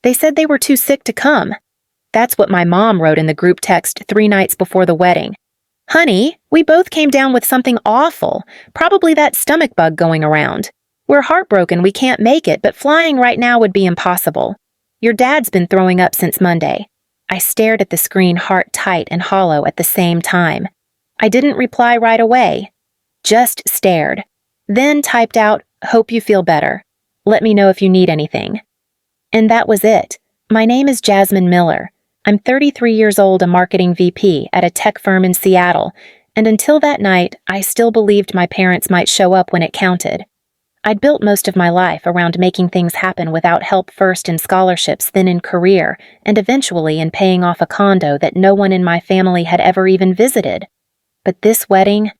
They said they were too sick to come. That's what my mom wrote in the group text 3 nights before the wedding. Honey, we both came down with something awful, probably that stomach bug going around. We're heartbroken we can't make it, but flying right now would be impossible. Your dad's been throwing up since Monday. I stared at the screen, heart tight and hollow at the same time. I didn't reply right away. Just stared. Then typed out, "Hope you feel better. Let me know if you need anything." And that was it. My name is Jasmine Miller. I'm 33 years old, a marketing VP at a tech firm in Seattle, and until that night, I still believed my parents might show up when it counted. I'd built most of my life around making things happen without help, first in scholarships, then in career, and eventually in paying off a condo that no one in my family had ever even visited. But this wedding,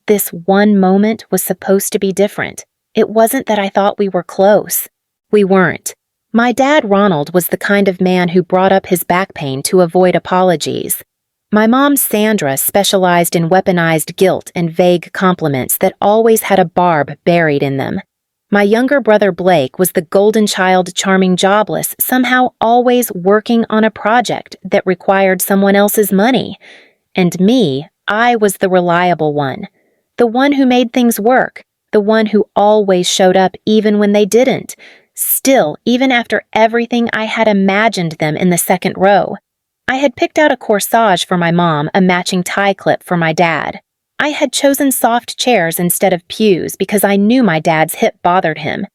this one moment was supposed to be different. It wasn't that I thought we were close. We weren't. My dad, Ronald, was the kind of man who brought up his back pain to avoid apologies. My mom, Sandra, specialized in weaponized guilt and vague compliments that always had a barb buried in them. My younger brother, Blake, was the golden child, charming, jobless, somehow always working on a project that required someone else's money. And me, I was the reliable one, the one who made things work, the one who always showed up even when they didn't. Still, even after everything, I had imagined them in the second row. I had picked out a corsage for my mom, a matching tie clip for my dad. I had chosen soft chairs instead of pews because I knew my dad's hip bothered him.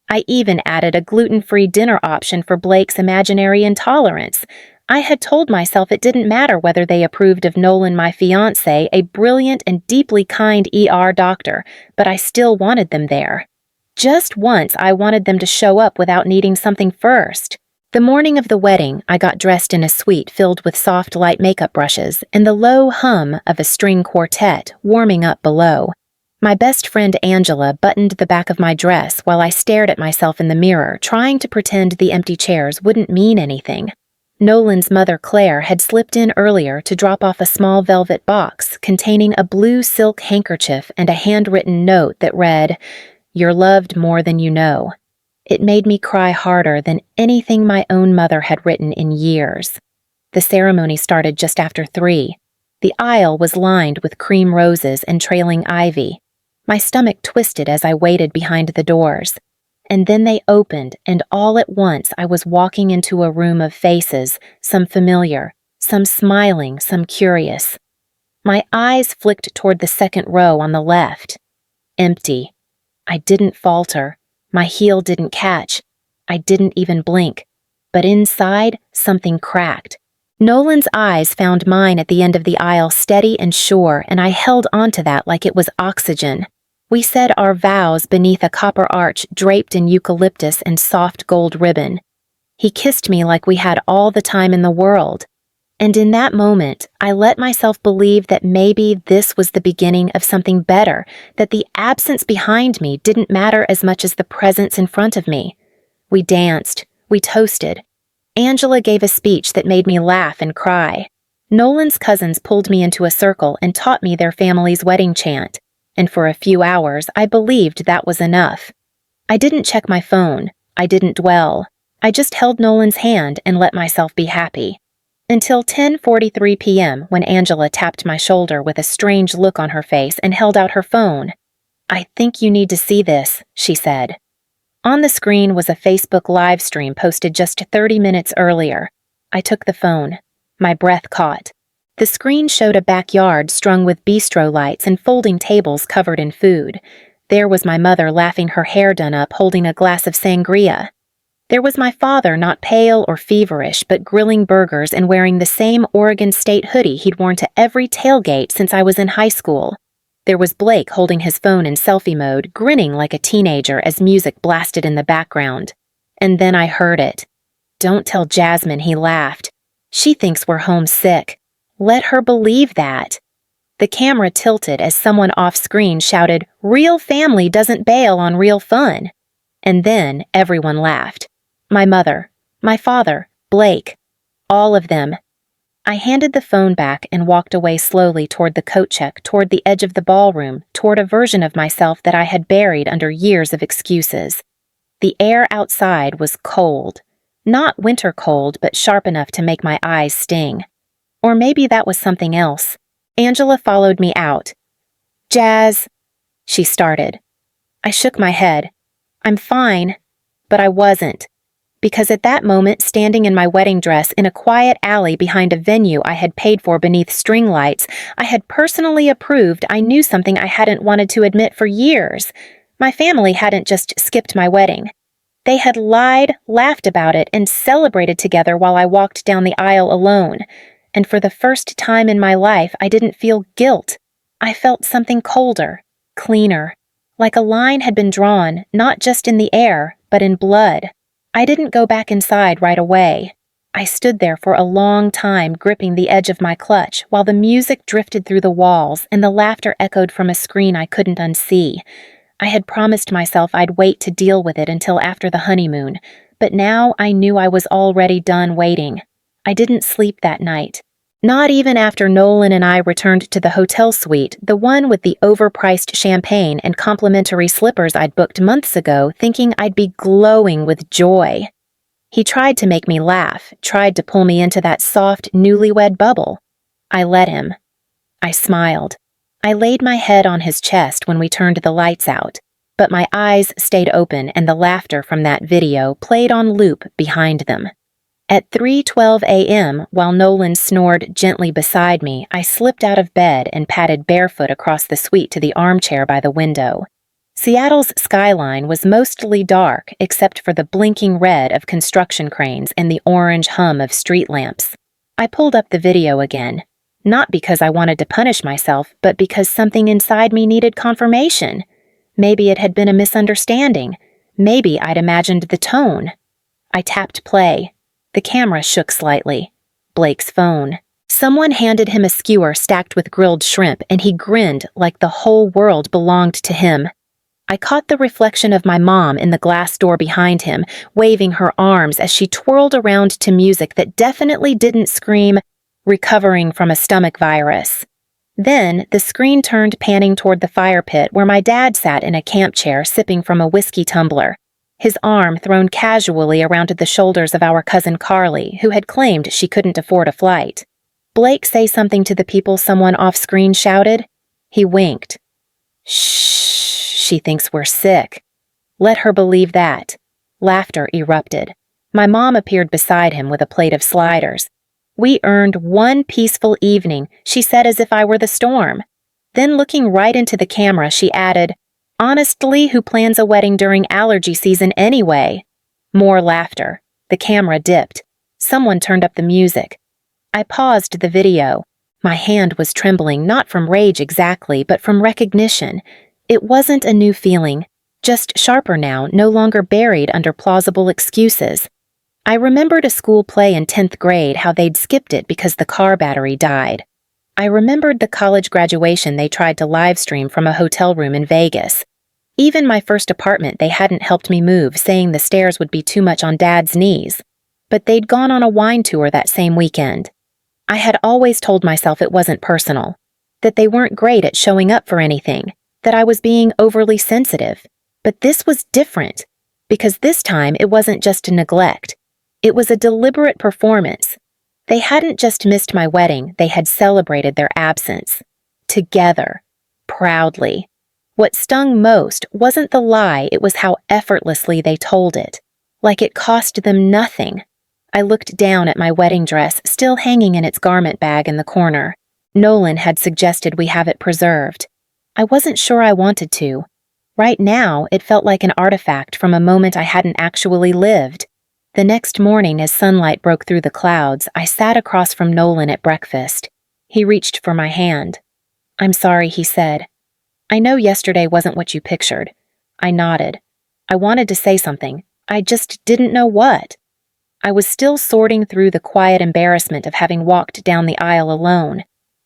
I even added a gluten-free dinner option for Blake's imaginary intolerance. I had told myself it didn't matter whether they approved of Nolan, my fiancé, a brilliant and deeply kind ER doctor, but I still wanted them there. Just once, I wanted them to show up without needing something first. The morning of the wedding, I got dressed in a suite filled with soft, light makeup brushes and the low hum of a string quartet warming up below. My best friend Angela buttoned the back of my dress while I stared at myself in the mirror, trying to pretend the empty chairs wouldn't mean anything. Nolan's mother, Claire, had slipped in earlier to drop off a small velvet box containing a blue silk handkerchief and a handwritten note that read, "You're loved more than you know." It made me cry harder than anything my own mother had written in years. The ceremony started just after 3. The aisle was lined with cream roses and trailing ivy. My stomach twisted as I waited behind the doors. And then they opened, and all at once I was walking into a room of faces, some familiar, some smiling, some curious. My eyes flicked toward the second row on the left. Empty. I didn't falter. My heel didn't catch. I didn't even blink. But inside, something cracked. Nolan's eyes found mine at the end of the aisle, steady and sure, and I held onto that like it was oxygen. We said our vows beneath a copper arch draped in eucalyptus and soft gold ribbon. He kissed me like we had all the time in the world. And in that moment, I let myself believe that maybe this was the beginning of something better, that the absence behind me didn't matter as much as the presence in front of me. We danced. We toasted. Angela gave a speech that made me laugh and cry. Nolan's cousins pulled me into a circle and taught me their family's wedding chant, and for a few hours I believed that was enough. I didn't check my phone. I didn't dwell. I just held Nolan's hand and let myself be happy. Until 10:43 p.m. when Angela tapped my shoulder with a strange look on her face and held out her phone. "I think you need to see this," she said. On the screen was a Facebook live stream posted just 30 minutes earlier. I took the phone. My breath caught. The screen showed a backyard strung with bistro lights and folding tables covered in food. There was my mother laughing, her hair done up, holding a glass of sangria. There was my father, not pale or feverish, but grilling burgers and wearing the same Oregon State hoodie he'd worn to every tailgate since I was in high school. There was Blake holding his phone in selfie mode, grinning like a teenager as music blasted in the background. And then I heard it. "Don't tell Jasmine," he laughed. "She thinks we're homesick. Let her believe that." The camera tilted as someone off-screen shouted, "Real family doesn't bail on real fun." And then everyone laughed. My mother, my father, Blake, all of them. I handed the phone back and walked away slowly toward the coat check, toward the edge of the ballroom, toward a version of myself that I had buried under years of excuses. The air outside was cold. Not winter cold, but sharp enough to make my eyes sting. Or maybe that was something else. Angela followed me out. "Jazz," she started. I shook my head. "I'm fine." But I wasn't. Because at that moment, standing in my wedding dress in a quiet alley behind a venue I had paid for beneath string lights, I had personally approved I knew something I hadn't wanted to admit for years. My family hadn't just skipped my wedding. They had lied, laughed about it, and celebrated together while I walked down the aisle alone. And for the first time in my life, I didn't feel guilt. I felt something colder, cleaner, like a line had been drawn, not just in the air, but in blood. I didn't go back inside right away. I stood there for a long time, gripping the edge of my clutch, while the music drifted through the walls and the laughter echoed from a screen I couldn't unsee. I had promised myself I'd wait to deal with it until after the honeymoon, but now I knew I was already done waiting. I didn't sleep that night. Not even after Nolan and I returned to the hotel suite, the one with the overpriced champagne and complimentary slippers I'd booked months ago, thinking I'd be glowing with joy. He tried to make me laugh, tried to pull me into that soft, newlywed bubble. I let him. I smiled. I laid my head on his chest when we turned the lights out, but my eyes stayed open and the laughter from that video played on loop behind them. At 3:12 a.m., while Nolan snored gently beside me, I slipped out of bed and padded barefoot across the suite to the armchair by the window. Seattle's skyline was mostly dark except for the blinking red of construction cranes and the orange hum of street lamps. I pulled up the video again, not because I wanted to punish myself, but because something inside me needed confirmation. Maybe it had been a misunderstanding. Maybe I'd imagined the tone. I tapped play. The camera shook slightly. Blake's phone. Someone handed him a skewer stacked with grilled shrimp, and he grinned like the whole world belonged to him. I caught the reflection of my mom in the glass door behind him, waving her arms as she twirled around to music that definitely didn't scream, "recovering from a stomach virus." Then the screen turned, panning toward the fire pit where my dad sat in a camp chair sipping from a whiskey tumbler, his arm thrown casually around the shoulders of our cousin Carly, who had claimed she couldn't afford a flight. "Blake say something to the people," someone off-screen shouted. He winked. "Shh, she thinks we're sick." Let her believe that. Laughter erupted. My mom appeared beside him with a plate of sliders. "We earned one peaceful evening," she said as if I were the storm. Then looking right into the camera, she added, "Honestly, who plans a wedding during allergy season anyway?" More laughter. The camera dipped. Someone turned up the music. I paused the video. My hand was trembling, not from rage exactly, but from recognition. It wasn't a new feeling, just sharper now, no longer buried under plausible excuses. I remembered a school play in 10th grade, how they'd skipped it because the car battery died. I remembered the college graduation they tried to live stream from a hotel room in Vegas. Even my first apartment they hadn't helped me move, saying the stairs would be too much on Dad's knees. But they'd gone on a wine tour that same weekend. I had always told myself it wasn't personal, that they weren't great at showing up for anything, that I was being overly sensitive. But this was different, because this time it wasn't just neglect. It was a deliberate performance. They hadn't just missed my wedding, they had celebrated their absence. Together. Proudly. What stung most wasn't the lie, it was how effortlessly they told it. Like it cost them nothing. I looked down at my wedding dress, still hanging in its garment bag in the corner. Nolan had suggested we have it preserved. I wasn't sure I wanted to. Right now, it felt like an artifact from a moment I hadn't actually lived. The next morning, as sunlight broke through the clouds, I sat across from Nolan at breakfast. He reached for my hand. "I'm sorry," he said. "I know yesterday wasn't what you pictured." I nodded. I wanted to say something. I just didn't know what. I was still sorting through the quiet embarrassment of having walked down the aisle alone.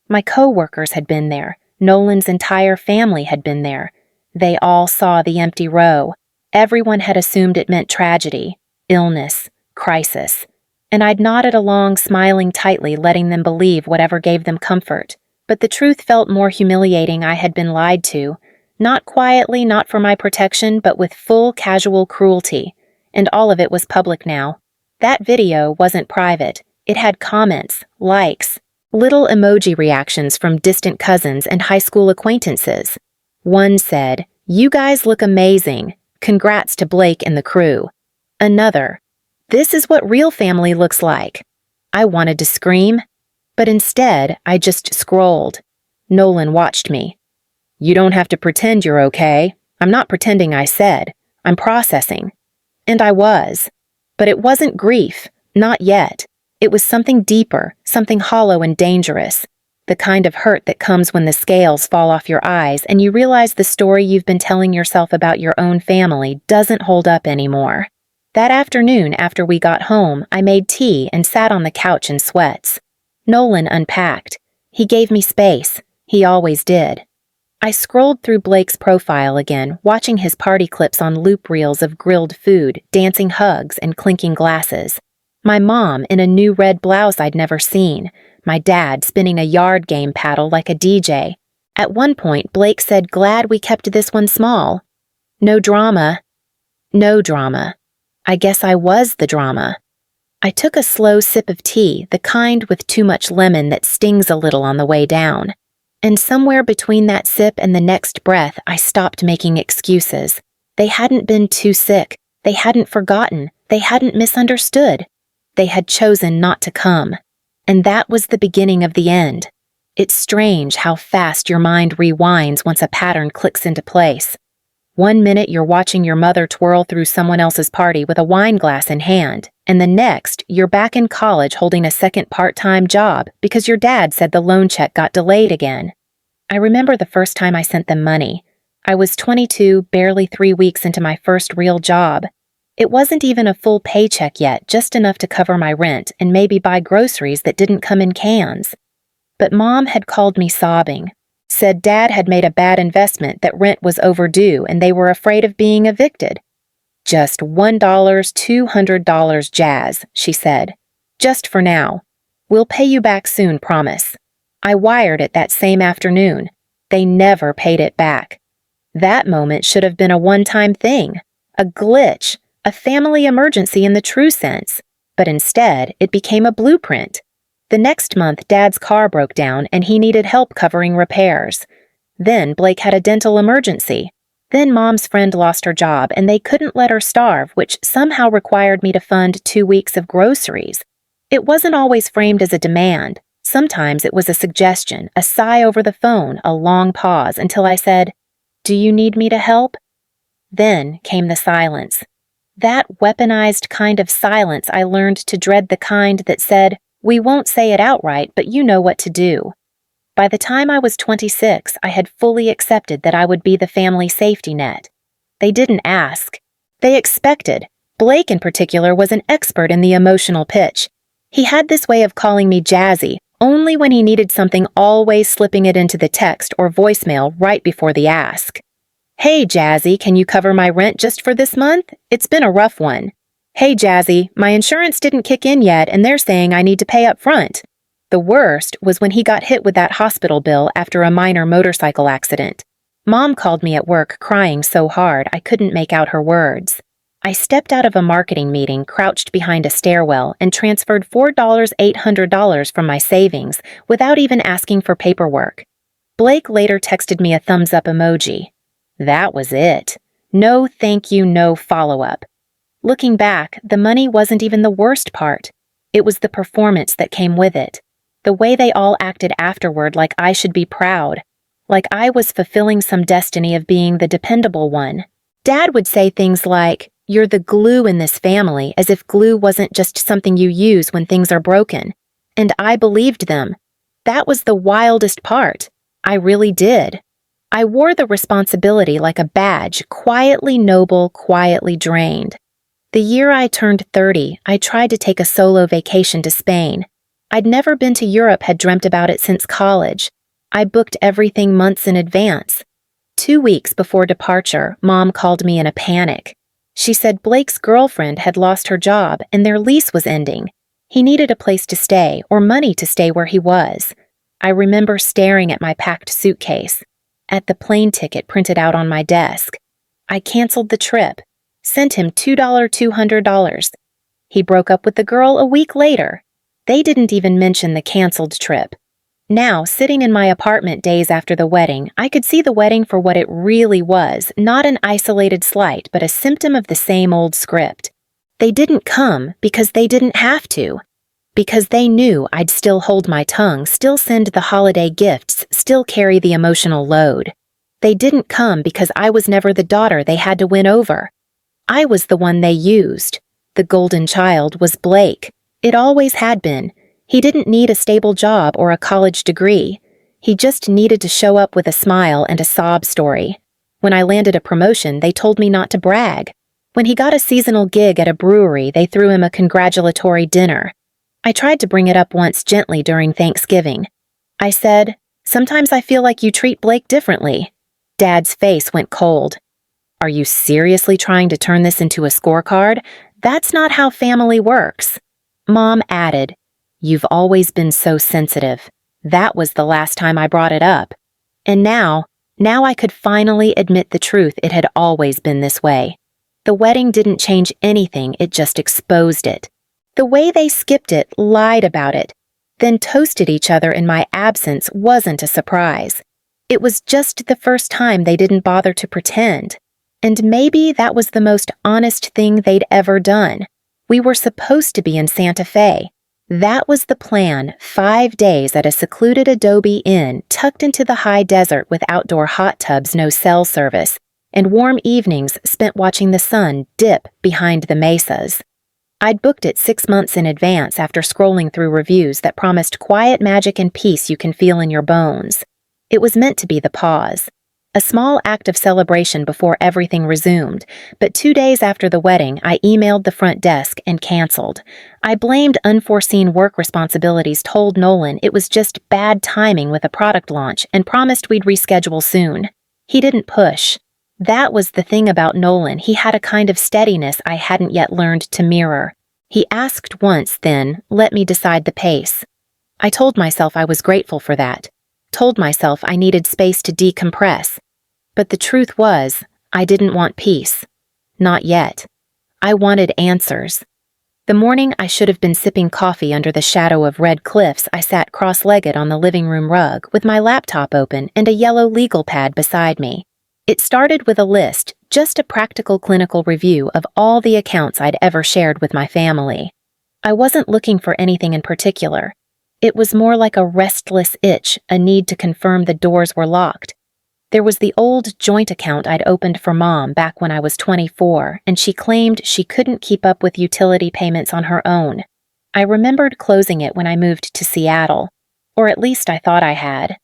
My co-workers had been there. Nolan's entire family had been there. They all saw the empty row. Everyone had assumed it meant tragedy. Illness, crisis, and I'd nodded along, smiling tightly, letting them believe whatever gave them comfort. But the truth felt more humiliating. I had been lied to, not quietly, not for my protection, but with full casual cruelty, and all of it was public now. That video wasn't private. It had comments, likes, little emoji reactions from distant cousins and high school acquaintances. One said, "You guys look amazing. Congrats to Blake and the crew." Another, "This is what real family looks like." I wanted to scream, but instead I just scrolled. Nolan watched me. "You don't have to pretend you're okay. I'm not pretending," I said. "I'm processing." And I was. But it wasn't grief. Not yet. It was something deeper, something hollow and dangerous. The kind of hurt that comes when the scales fall off your eyes and you realize the story you've been telling yourself about your own family doesn't hold up anymore. That afternoon after we got home, I made tea and sat on the couch in sweats. Nolan unpacked. He gave me space. He always did. I scrolled through Blake's profile again, watching his party clips on loop reels of grilled food, dancing hugs, and clinking glasses. My mom in a new red blouse I'd never seen. My dad spinning a yard game paddle like a DJ. At one point, Blake said, "Glad we kept this one small." No drama. No drama. I guess I was the drama. I took a slow sip of tea, the kind with too much lemon that stings a little on the way down. And somewhere between that sip and the next breath, I stopped making excuses. They hadn't been too sick. They hadn't forgotten. They hadn't misunderstood. They had chosen not to come. And that was the beginning of the end. It's strange how fast your mind rewinds once a pattern clicks into place. One minute you're watching your mother twirl through someone else's party with a wine glass in hand, and the next you're back in college holding a second part-time job because your dad said the loan check got delayed again. I remember the first time I sent them money. I was 22, barely 3 weeks into my first real job. It wasn't even a full paycheck yet, just enough to cover my rent and maybe buy groceries that didn't come in cans. But Mom had called me sobbing. Said Dad had made a bad investment, that rent was overdue, and they were afraid of being evicted. "Just $1, $200, Jazz," she said. "Just for now. We'll pay you back soon, promise." I wired it that same afternoon. They never paid it back. That moment should have been a one-time thing, a glitch, a family emergency in the true sense, but instead it became a blueprint. The next month, Dad's car broke down and he needed help covering repairs. Then Blake had a dental emergency. Then Mom's friend lost her job and they couldn't let her starve, which somehow required me to fund 2 weeks of groceries. It wasn't always framed as a demand. Sometimes it was a suggestion, a sigh over the phone, a long pause until I said, "Do you need me to help?" Then came the silence. That weaponized kind of silence I learned to dread, the kind that said, "We won't say it outright, but you know what to do." By the time I was 26, I had fully accepted that I would be the family safety net. They didn't ask. They expected. Blake in particular was an expert in the emotional pitch. He had this way of calling me Jazzy, only when he needed something, always slipping it into the text or voicemail right before the ask. "Hey, Jazzy, can you cover my rent just for this month? It's been a rough one." "Hey, Jazzy, my insurance didn't kick in yet and they're saying I need to pay up front." The worst was when he got hit with that hospital bill after a minor motorcycle accident. Mom called me at work crying so hard I couldn't make out her words. I stepped out of a marketing meeting, crouched behind a stairwell, and transferred $4,800 from my savings without even asking for paperwork. Blake later texted me a thumbs-up emoji. That was it. No thank you, no follow-up. Looking back, the money wasn't even the worst part. It was the performance that came with it. The way they all acted afterward, like I should be proud. Like I was fulfilling some destiny of being the dependable one. Dad would say things like, "You're the glue in this family," as if glue wasn't just something you use when things are broken. And I believed them. That was the wildest part. I really did. I wore the responsibility like a badge, quietly noble, quietly drained. The year I turned 30, I tried to take a solo vacation to Spain. I'd never been to Europe, had dreamt about it since college. I booked everything months in advance. 2 weeks before departure, Mom called me in a panic. She said Blake's girlfriend had lost her job and their lease was ending. He needed a place to stay or money to stay where he was. I remember staring at my packed suitcase, at the plane ticket printed out on my desk. I canceled the trip. Sent him $200. He broke up with the girl a week later. They didn't even mention the canceled trip. Now, sitting in my apartment days after the wedding, I could see the wedding for what it really was, not an isolated slight, but a symptom of the same old script. They didn't come because they didn't have to. Because they knew I'd still hold my tongue, still send the holiday gifts, still carry the emotional load. They didn't come because I was never the daughter they had to win over. I was the one they used. The golden child was Blake. It always had been. He didn't need a stable job or a college degree. He just needed to show up with a smile and a sob story. When I landed a promotion, they told me not to brag. When he got a seasonal gig at a brewery, they threw him a congratulatory dinner. I tried to bring it up once gently during Thanksgiving. I said, "Sometimes I feel like you treat Blake differently." Dad's face went cold. "Are you seriously trying to turn this into a scorecard? That's not how family works." Mom added, "You've always been so sensitive. That was the last time I brought it up." And now I could finally admit the truth. It had always been this way. The wedding didn't change anything, it just exposed it. The way they skipped it, lied about it, then toasted each other in my absence wasn't a surprise. It was just the first time they didn't bother to pretend. And maybe that was the most honest thing they'd ever done. We were supposed to be in Santa Fe. That was the plan, 5 days at a secluded adobe inn tucked into the high desert with outdoor hot tubs, no cell service, and warm evenings spent watching the sun dip behind the mesas. I'd booked it 6 months in advance after scrolling through reviews that promised quiet magic and peace you can feel in your bones. It was meant to be the pause. A small act of celebration before everything resumed, but 2 days after the wedding, I emailed the front desk and canceled. I blamed unforeseen work responsibilities, told Nolan it was just bad timing with a product launch, and promised we'd reschedule soon. He didn't push. That was the thing about Nolan. He had a kind of steadiness I hadn't yet learned to mirror. He asked once, then let me decide the pace. I told myself I was grateful for that. Told myself I needed space to decompress. But the truth was, I didn't want peace. Not yet. I wanted answers. The morning I should have been sipping coffee under the shadow of red cliffs, I sat cross-legged on the living room rug with my laptop open and a yellow legal pad beside me. It started with a list, just a practical clinical review of all the accounts I'd ever shared with my family. I wasn't looking for anything in particular. It was more like a restless itch, a need to confirm the doors were locked. There was the old joint account I'd opened for Mom back when I was 24, and she claimed she couldn't keep up with utility payments on her own. I remembered closing it when I moved to Seattle, or at least I thought I had.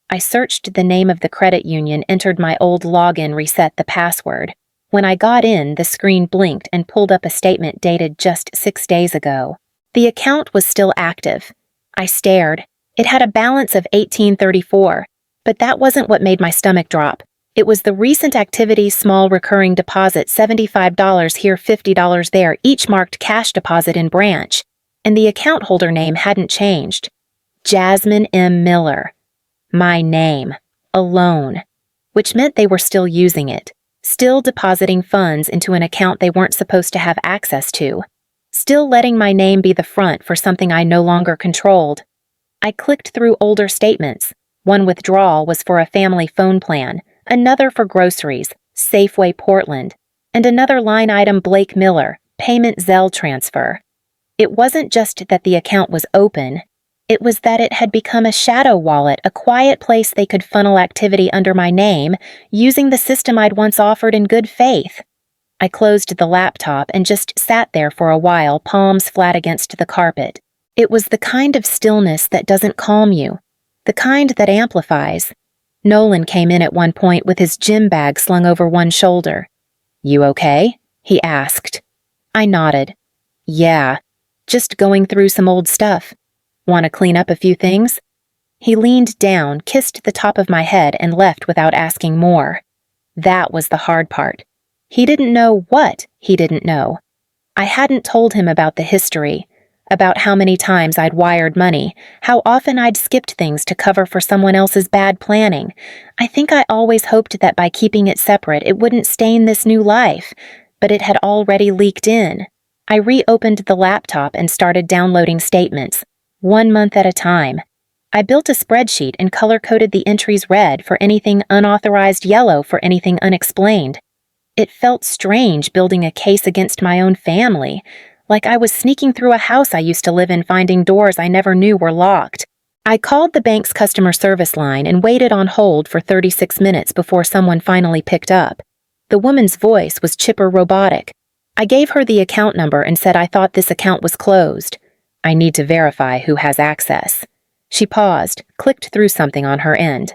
I searched the name of the credit union, entered my old login, reset the password. When I got in, the screen blinked and pulled up a statement dated just 6 days ago. The account was still active. I stared. It had a balance of $18.34, but that wasn't what made my stomach drop. It was the recent activity small recurring deposit, $75 here, $50 there, each marked cash deposit in branch. And the account holder name hadn't changed. Jasmine M. Miller. My name. Alone. Which meant they were still using it. Still depositing funds into an account they weren't supposed to have access to. Still letting my name be the front for something I no longer controlled. I clicked through older statements. One withdrawal was for a family phone plan, another for groceries, Safeway Portland, and another line item Blake Miller, payment Zelle transfer. It wasn't just that the account was open, it was that it had become a shadow wallet, a quiet place they could funnel activity under my name, using the system I'd once offered in good faith. I closed the laptop and just sat there for a while, palms flat against the carpet. It was the kind of stillness that doesn't calm you, the kind that amplifies. Nolan came in at one point with his gym bag slung over one shoulder. "You okay?" he asked. I nodded. "Yeah, just going through some old stuff. Want to clean up a few things?" He leaned down, kissed the top of my head, and left without asking more. That was the hard part. He didn't know what he didn't know. I hadn't told him about the history, about how many times I'd wired money, how often I'd skipped things to cover for someone else's bad planning. I think I always hoped that by keeping it separate, it wouldn't stain this new life, but it had already leaked in. I reopened the laptop and started downloading statements, 1 month at a time. I built a spreadsheet and color-coded the entries red for anything unauthorized, yellow for anything unexplained. It felt strange building a case against my own family, like I was sneaking through a house I used to live in, finding doors I never knew were locked. I called the bank's customer service line and waited on hold for 36 minutes before someone finally picked up. The woman's voice was chipper robotic. I gave her the account number and said I thought this account was closed. I need to verify who has access. She paused, clicked through something on her end.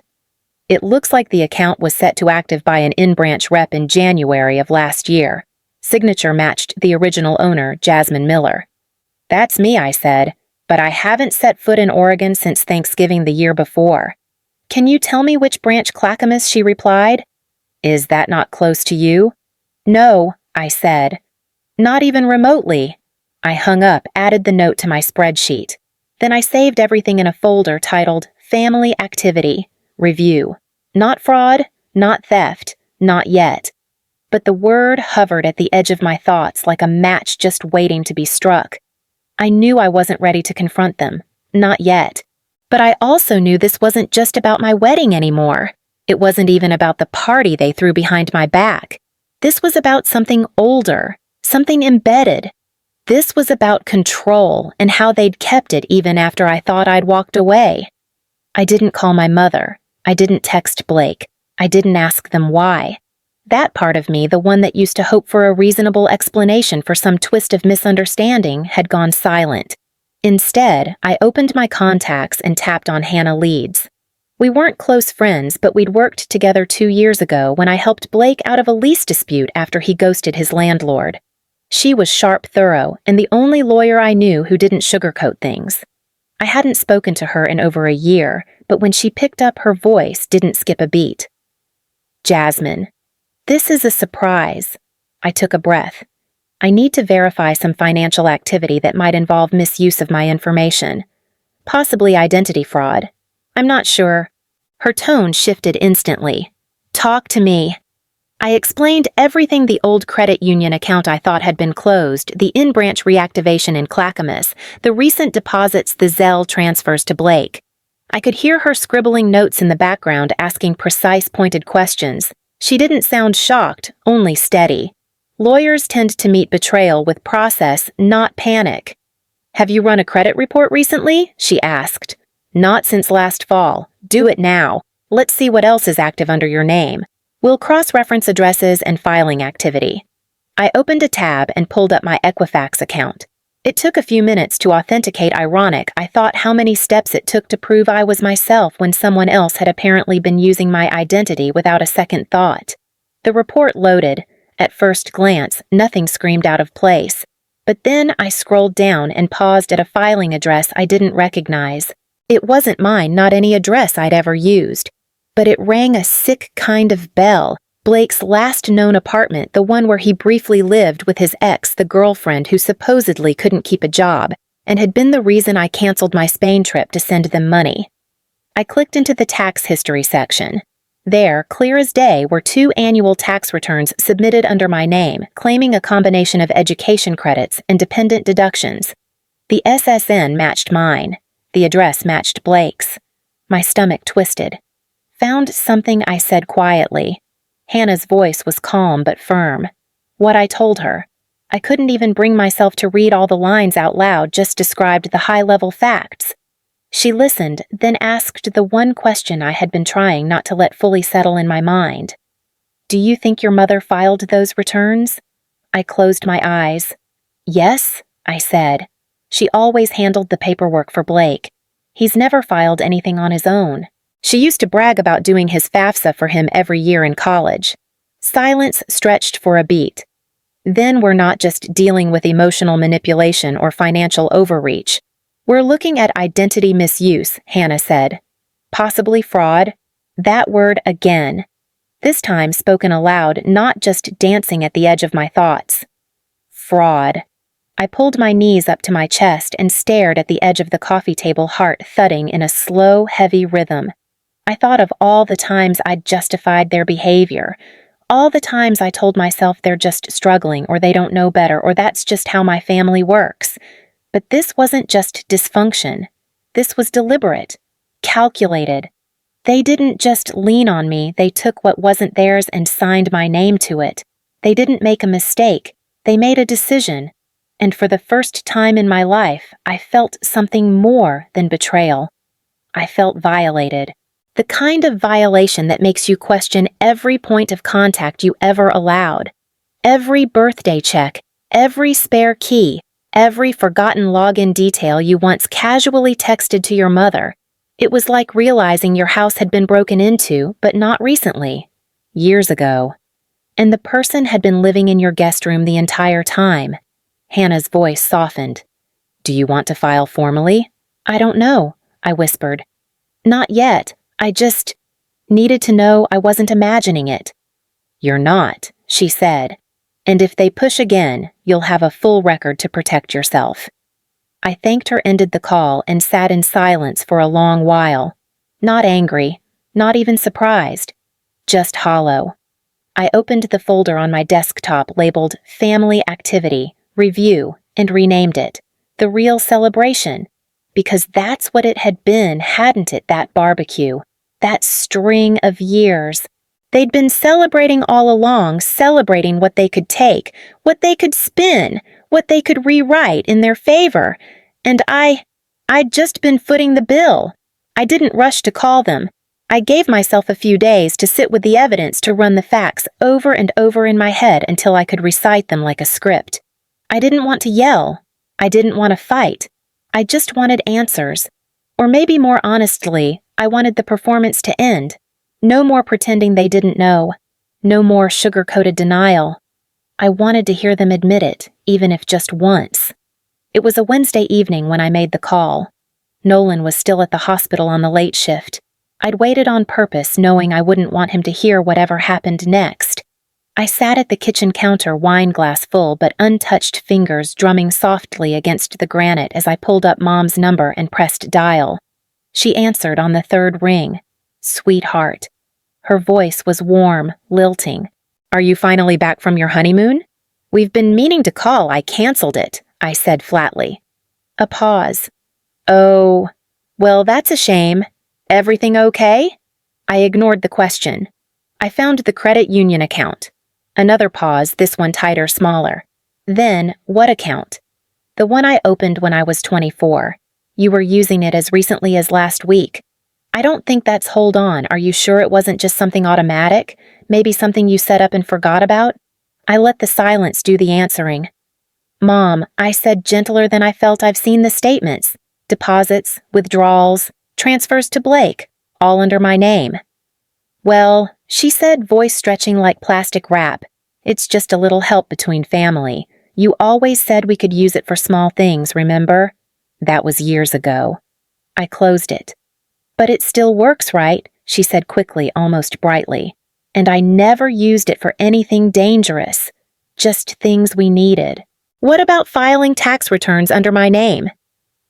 It looks like the account was set to active by an in-branch rep in January of last year. Signature matched the original owner, Jasmine Miller. That's me, I said, but I haven't set foot in Oregon since Thanksgiving the year before. Can you tell me which branch? Clackamas, she replied. Is that not close to you? No, I said. Not even remotely. I hung up, added the note to my spreadsheet. Then I saved everything in a folder titled Family Activity, Review. Not fraud, not theft, not yet. But the word hovered at the edge of my thoughts like a match just waiting to be struck. I knew I wasn't ready to confront them. Not yet. But I also knew this wasn't just about my wedding anymore. It wasn't even about the party they threw behind my back. This was about something older, something embedded. This was about control and how they'd kept it even after I thought I'd walked away. I didn't call my mother. I didn't text Blake. I didn't ask them why. That part of me, the one that used to hope for a reasonable explanation for some twist of misunderstanding, had gone silent. Instead, I opened my contacts and tapped on Hannah Leeds. We weren't close friends, but we'd worked together 2 years ago when I helped Blake out of a lease dispute after he ghosted his landlord. She was sharp, thorough, and the only lawyer I knew who didn't sugarcoat things. I hadn't spoken to her in over a year, but when she picked up, her voice didn't skip a beat. Jasmine. This is a surprise. I took a breath. I need to verify some financial activity that might involve misuse of my information. Possibly identity fraud. I'm not sure. Her tone shifted instantly. Talk to me. I explained everything: the old credit union account I thought had been closed, the in-branch reactivation in Clackamas, the recent deposits, the Zelle transfers to Blake. I could hear her scribbling notes in the background, asking precise, pointed questions. She didn't sound shocked, only steady. Lawyers tend to meet betrayal with process, not panic. Have you run a credit report recently? She asked. Not since last fall. Do it now. Let's see what else is active under your name. We'll cross-reference addresses and filing activity. I opened a tab and pulled up my Equifax account. It took a few minutes to authenticate. Ironic, I thought how many steps it took to prove I was myself when someone else had apparently been using my identity without a second thought. The report loaded. At first glance, nothing screamed out of place. But then I scrolled down and paused at a filing address I didn't recognize. It wasn't mine, not any address I'd ever used. But it rang a sick kind of bell. Blake's last known apartment, the one where he briefly lived with his ex, the girlfriend who supposedly couldn't keep a job, and had been the reason I canceled my Spain trip to send them money. I clicked into the tax history section. There, clear as day, were 2 annual tax returns submitted under my name, claiming a combination of education credits and dependent deductions. The SSN matched mine. The address matched Blake's. My stomach twisted. Found something, I said quietly. Hannah's voice was calm but firm. What I told her. I couldn't even bring myself to read all the lines out loud, just described the high-level facts. She listened, then asked the one question I had been trying not to let fully settle in my mind. Do you think your mother filed those returns? I closed my eyes. Yes, I said. She always handled the paperwork for Blake. He's never filed anything on his own. She used to brag about doing his FAFSA for him every year in college. Silence stretched for a beat. Then we're not just dealing with emotional manipulation or financial overreach. We're looking at identity misuse, Hannah said. Possibly fraud. That word again. This time spoken aloud, not just dancing at the edge of my thoughts. Fraud. I pulled my knees up to my chest and stared at the edge of the coffee table, heart thudding in a slow, heavy rhythm. I thought of all the times I'd justified their behavior, all the times I told myself they're just struggling or they don't know better or that's just how my family works. But this wasn't just dysfunction. This was deliberate, calculated. They didn't just lean on me, they took what wasn't theirs and signed my name to it. They didn't make a mistake, they made a decision. And for the first time in my life, I felt something more than betrayal. I felt violated. The kind of violation that makes you question every point of contact you ever allowed. Every birthday check, every spare key, every forgotten login detail you once casually texted to your mother. It was like realizing your house had been broken into, but not recently. Years ago. And the person had been living in your guest room the entire time. Hannah's voice softened. Do you want to file formally? I don't know, I whispered. Not yet. I just needed to know I wasn't imagining it. You're not, she said. And if they push again, you'll have a full record to protect yourself. I thanked her, ended the call, and sat in silence for a long while. Not angry, not even surprised. Just hollow. I opened the folder on my desktop labeled Family Activity, Review, and renamed it The Real Celebration. Because that's what it had been, hadn't it, that barbecue? That string of years. They'd been celebrating all along, celebrating what they could take, what they could spin, what they could rewrite in their favor. And I'd just been footing the bill. I didn't rush to call them. I gave myself a few days to sit with the evidence, to run the facts over and over in my head until I could recite them like a script. I didn't want to yell. I didn't want to fight. I just wanted answers. Or maybe more honestly, I wanted the performance to end. No more pretending they didn't know. No more sugar-coated denial. I wanted to hear them admit it, even if just once. It was a Wednesday evening when I made the call. Nolan was still at the hospital on the late shift. I'd waited on purpose, knowing I wouldn't want him to hear whatever happened next. I sat at the kitchen counter, wine glass full but untouched fingers drumming softly against the granite as I pulled up Mom's number and pressed dial. She answered on the third ring. Sweetheart. Her voice was warm, lilting. Are you finally back from your honeymoon? We've been meaning to call. I canceled it, I said flatly. A pause. Oh, well, that's a shame. Everything okay? I ignored the question. I found the credit union account. Another pause, this one tighter, smaller. Then, what account? The one I opened when I was 24. You were using it as recently as last week. I don't think that's hold on. Are you sure it wasn't just something automatic? Maybe something you set up and forgot about? I let the silence do the answering. Mom, I said gentler than I felt. I've seen the statements. Deposits, withdrawals, transfers to Blake, all under my name. Well, she said, voice stretching like plastic wrap, it's just a little help between family. You always said we could use it for small things, remember? That was years ago. I closed it. But it still works, right? She said quickly, almost brightly. And I never used it for anything dangerous. Just things we needed. What about filing tax returns under my name?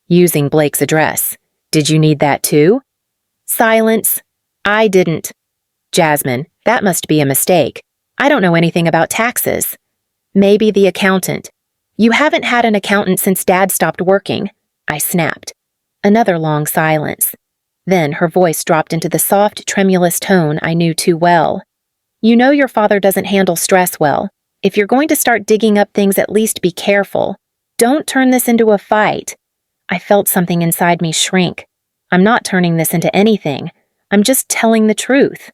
Using Blake's address. Did you need that too? Silence. I didn't. Jasmine, that must be a mistake. I don't know anything about taxes. Maybe the accountant. You haven't had an accountant since Dad stopped working. I snapped. Another long silence. Then her voice dropped into the soft, tremulous tone I knew too well. You know your father doesn't handle stress well. If you're going to start digging up things, at least be careful. Don't turn this into a fight. I felt something inside me shrink. I'm not turning this into anything. I'm just telling the truth.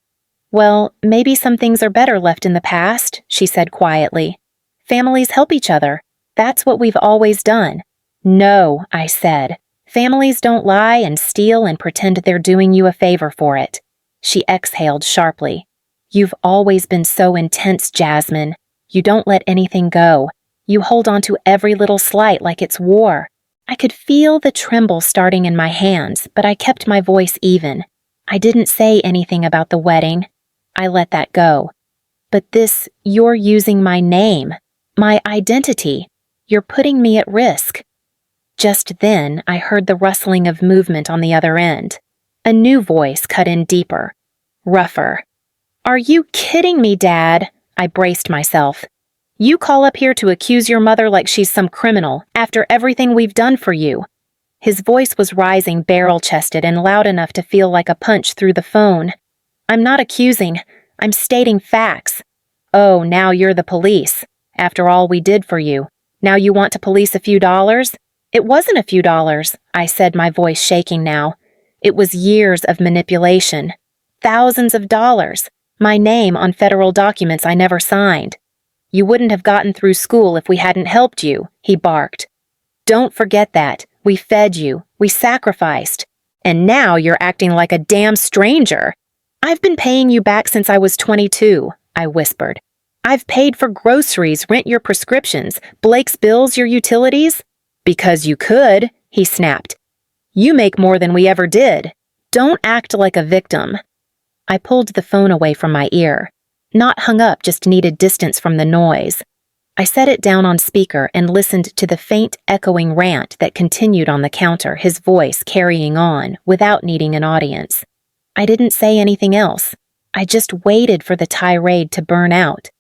Well, maybe some things are better left in the past, she said quietly. Families help each other. That's what we've always done. No, I said. Families don't lie and steal and pretend they're doing you a favor for it. She exhaled sharply. You've always been so intense, Jasmine. You don't let anything go. You hold on to every little slight like it's war. I could feel the tremble starting in my hands, but I kept my voice even. I didn't say anything about the wedding. I let that go. But this, you're using my name, my identity. You're putting me at risk. Just then, I heard the rustling of movement on the other end. A new voice cut in deeper, rougher. Are you kidding me, Dad? I braced myself. You call up here to accuse your mother like she's some criminal after everything we've done for you. His voice was rising barrel-chested and loud enough to feel like a punch through the phone. I'm not accusing. I'm stating facts. Oh, now you're the police. After all we did for you. Now you want to police a few dollars? It wasn't a few dollars, I said, my voice shaking now. It was years of manipulation. Thousands of dollars. My name on federal documents I never signed. You wouldn't have gotten through school if we hadn't helped you, he barked. Don't forget that. We fed you. We sacrificed. And now you're acting like a damn stranger. I've been paying you back since I was 22, I whispered. I've paid for groceries, rent your prescriptions, Blake's bills, your utilities. Because you could, he snapped. You make more than we ever did. Don't act like a victim. I pulled the phone away from my ear. Not hung up, just needed distance from the noise. I set it down on speaker and listened to the faint, echoing rant that continued on the counter, his voice carrying on without needing an audience. I didn't say anything else. I just waited for the tirade to burn out.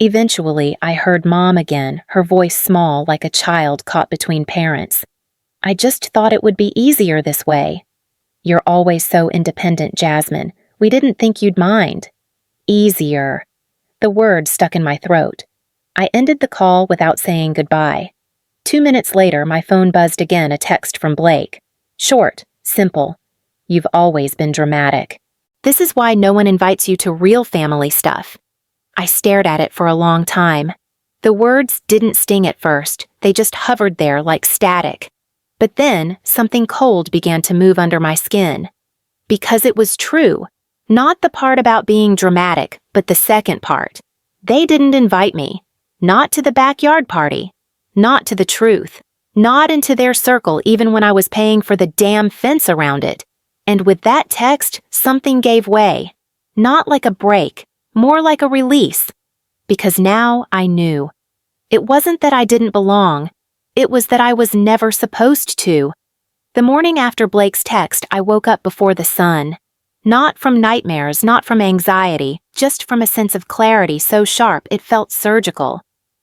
Eventually, I heard Mom again, her voice small like a child caught between parents. I just thought it would be easier this way. You're always so independent, Jasmine. We didn't think you'd mind. Easier. The word stuck in my throat. I ended the call without saying goodbye. 2 minutes later, my phone buzzed again, a text from Blake. Short, simple. You've always been dramatic. This is why no one invites you to real family stuff. I stared at it for a long time. The words didn't sting at first. They just hovered there like static. But then, something cold began to move under my skin. Because it was true. Not the part about being dramatic, but the second part. They didn't invite me. Not to the backyard party. Not to the truth. Not into their circle even when I was paying for the damn fence around it. And with that text, something gave way. Not like a break, more like a release. Because now I knew. It wasn't that I didn't belong. It was that I was never supposed to. The morning after Blake's text, I woke up before the sun. Not from nightmares, not from anxiety, just from a sense of clarity so sharp it felt surgical.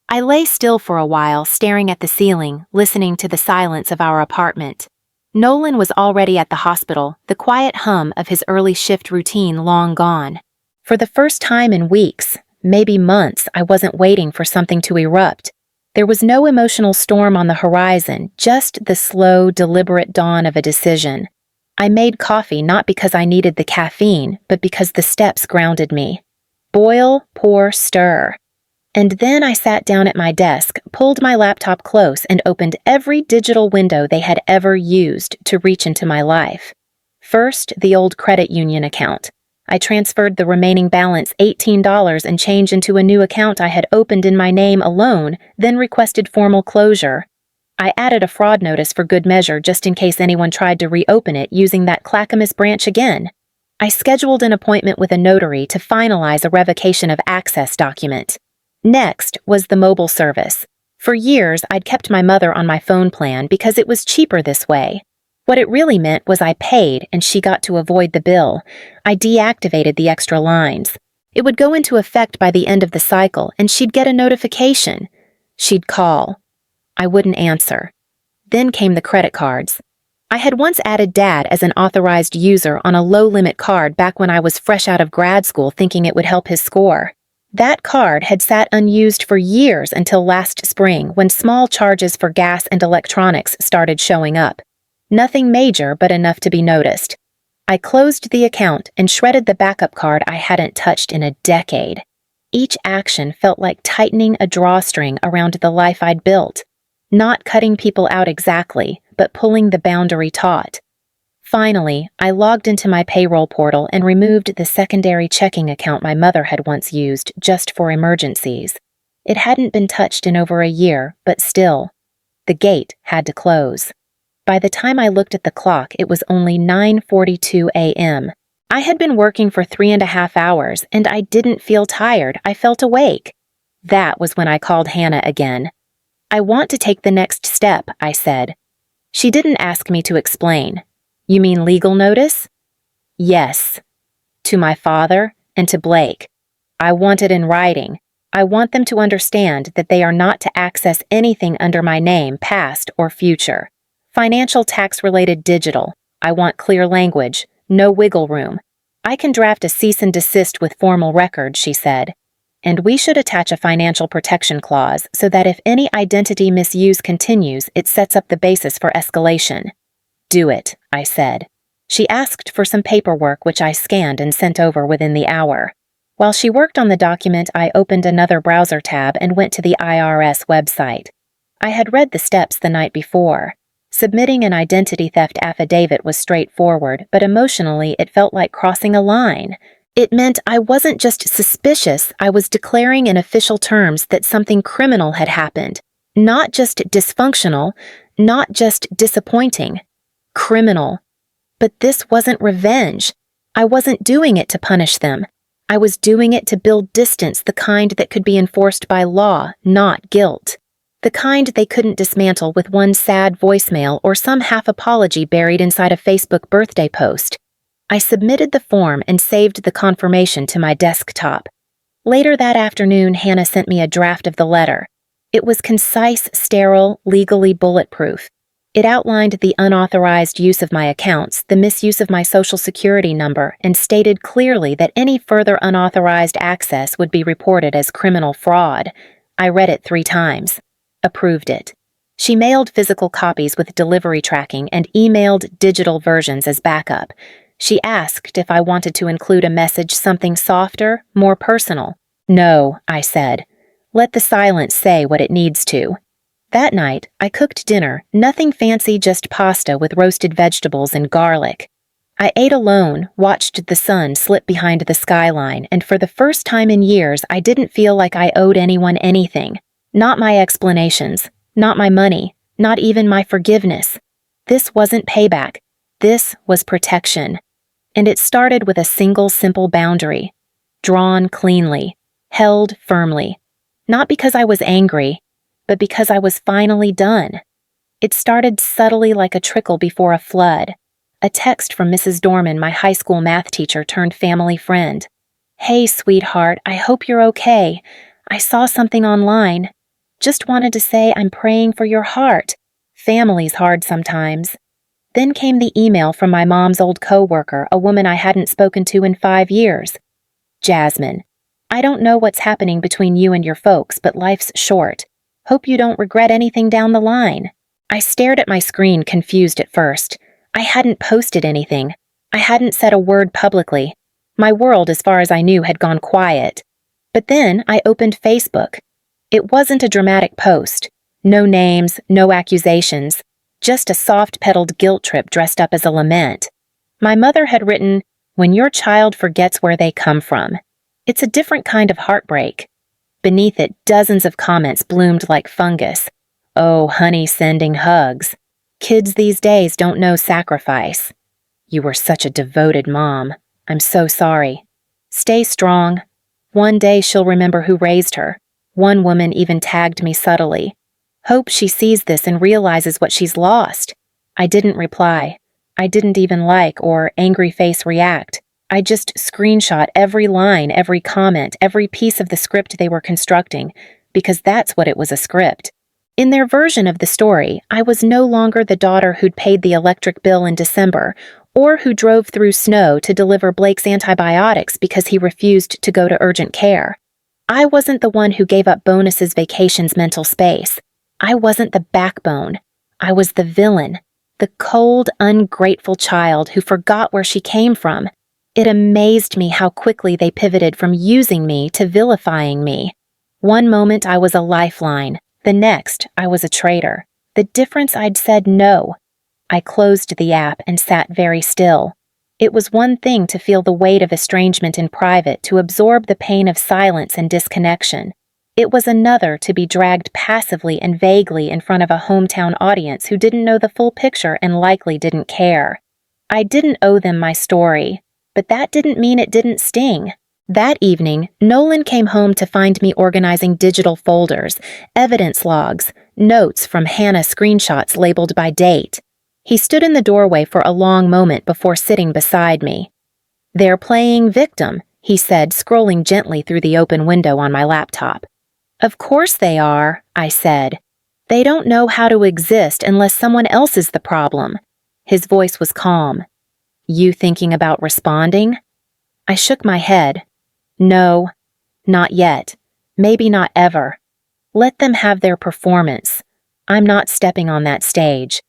I lay still for a while, staring at the ceiling, listening to the silence of our apartment. Nolan was already at the hospital, the quiet hum of his early shift routine long gone. For the first time in weeks, maybe months, I wasn't waiting for something to erupt. There was no emotional storm on the horizon, just the slow, deliberate dawn of a decision. I made coffee not because I needed the caffeine, but because the steps grounded me. Boil, pour, stir. And then I sat down at my desk, pulled my laptop close, and opened every digital window they had ever used to reach into my life. First, the old credit union account. I transferred the remaining balance, $18 and change, into a new account I had opened in my name alone, then requested formal closure. I added a fraud notice for good measure just in case anyone tried to reopen it using that Clackamas branch again. I scheduled an appointment with a notary to finalize a revocation of access document. Next was the mobile service. For years, I'd kept my mother on my phone plan because it was cheaper this way. What it really meant was I paid and she got to avoid the bill. I deactivated the extra lines. It would go into effect by the end of the cycle and she'd get a notification. She'd call. I wouldn't answer. Then came the credit cards. I had once added Dad as an authorized user on a low-limit card back when I was fresh out of grad school thinking it would help his score. That card had sat unused for years until last spring when small charges for gas and electronics started showing up. Nothing major, but enough to be noticed. I closed the account and shredded the backup card I hadn't touched in a decade. Each action felt like tightening a drawstring around the life I'd built. Not cutting people out exactly, but pulling the boundary taut. Finally, I logged into my payroll portal and removed the secondary checking account my mother had once used just for emergencies. It hadn't been touched in over a year, but still. The gate had to close. By the time I looked at the clock, it was only 9:42 a.m. I had been working for 3.5 hours, and I didn't feel tired. I felt awake. That was when I called Hannah again. I want to take the next step, I said. She didn't ask me to explain. You mean legal notice? Yes. To my father and to Blake. I want it in writing. I want them to understand that they are not to access anything under my name, past or future. Financial tax-related digital. I want clear language, no wiggle room. I can draft a cease and desist with formal record, she said. And we should attach a financial protection clause so that if any identity misuse continues, it sets up the basis for escalation. Do it, I said. She asked for some paperwork, which I scanned and sent over within the hour. While she worked on the document, I opened another browser tab and went to the IRS website. I had read the steps the night before. Submitting an identity theft affidavit was straightforward, but emotionally it felt like crossing a line. It meant I wasn't just suspicious, I was declaring in official terms that something criminal had happened. Not just dysfunctional, not just disappointing. Criminal. But this wasn't revenge. I wasn't doing it to punish them. I was doing it to build distance, the kind that could be enforced by law, not guilt. The kind they couldn't dismantle with one sad voicemail or some half apology buried inside a Facebook birthday post. I submitted the form and saved the confirmation to my desktop. Later that afternoon, Hannah sent me a draft of the letter. It was concise, sterile, legally bulletproof. It outlined the unauthorized use of my accounts, the misuse of my social security number, and stated clearly that any further unauthorized access would be reported as criminal fraud. I read it 3 times. Approved it. She mailed physical copies with delivery tracking and emailed digital versions as backup. She asked if I wanted to include a message, something softer, more personal. No, I said. Let the silence say what it needs to. That night, I cooked dinner, nothing fancy, just pasta with roasted vegetables and garlic. I ate alone, watched the sun slip behind the skyline, and for the first time in years, I didn't feel like I owed anyone anything. Not my explanations, not my money, not even my forgiveness. This wasn't payback. This was protection. And it started with a single simple boundary. Drawn cleanly, held firmly. Not because I was angry, but because I was finally done. It started subtly like a trickle before a flood. A text from Mrs. Dorman, my high school math teacher turned family friend. Hey, sweetheart, I hope you're okay. I saw something online. Just wanted to say I'm praying for your heart. Family's hard sometimes. Then came the email from my mom's old coworker, a woman I hadn't spoken to in 5 years. Jasmine, I don't know what's happening between you and your folks, but life's short. Hope you don't regret anything down the line. I stared at my screen, confused at first. I hadn't posted anything. I hadn't said a word publicly. My world, as far as I knew, had gone quiet. But then I opened Facebook. It wasn't a dramatic post. No names, no accusations. Just a soft-pedaled guilt trip dressed up as a lament. My mother had written, "When your child forgets where they come from. It's a different kind of heartbreak." Beneath it, dozens of comments bloomed like fungus. Oh, honey, sending hugs. Kids these days don't know sacrifice. You were such a devoted mom. I'm so sorry. Stay strong. One day she'll remember who raised her. One woman even tagged me subtly. Hope she sees this and realizes what she's lost. I didn't reply. I didn't even like or angry face react. I just screenshot every line, every comment, every piece of the script they were constructing, because that's what it was, a script. In their version of the story, I was no longer the daughter who'd paid the electric bill in December, or who drove through snow to deliver Blake's antibiotics because he refused to go to urgent care. I wasn't the one who gave up bonuses, vacations, mental space. I wasn't the backbone. I was the villain, the cold, ungrateful child who forgot where she came from. It amazed me how quickly they pivoted from using me to vilifying me. One moment I was a lifeline, the next I was a traitor. The difference, I'd said no. I closed the app and sat very still. It was one thing to feel the weight of estrangement in private, to absorb the pain of silence and disconnection. It was another to be dragged passively and vaguely in front of a hometown audience who didn't know the full picture and likely didn't care. I didn't owe them my story, but that didn't mean it didn't sting. That evening, Nolan came home to find me organizing digital folders, evidence logs, notes from Hannah, screenshots labeled by date. He stood in the doorway for a long moment before sitting beside me. "They're playing victim," he said, scrolling gently through the open window on my laptop. Of course they are, I said. They don't know how to exist unless someone else is the problem. His voice was calm. You thinking about responding? I shook my head. No, not yet. Maybe not ever. Let them have their performance. I'm not stepping on that stage.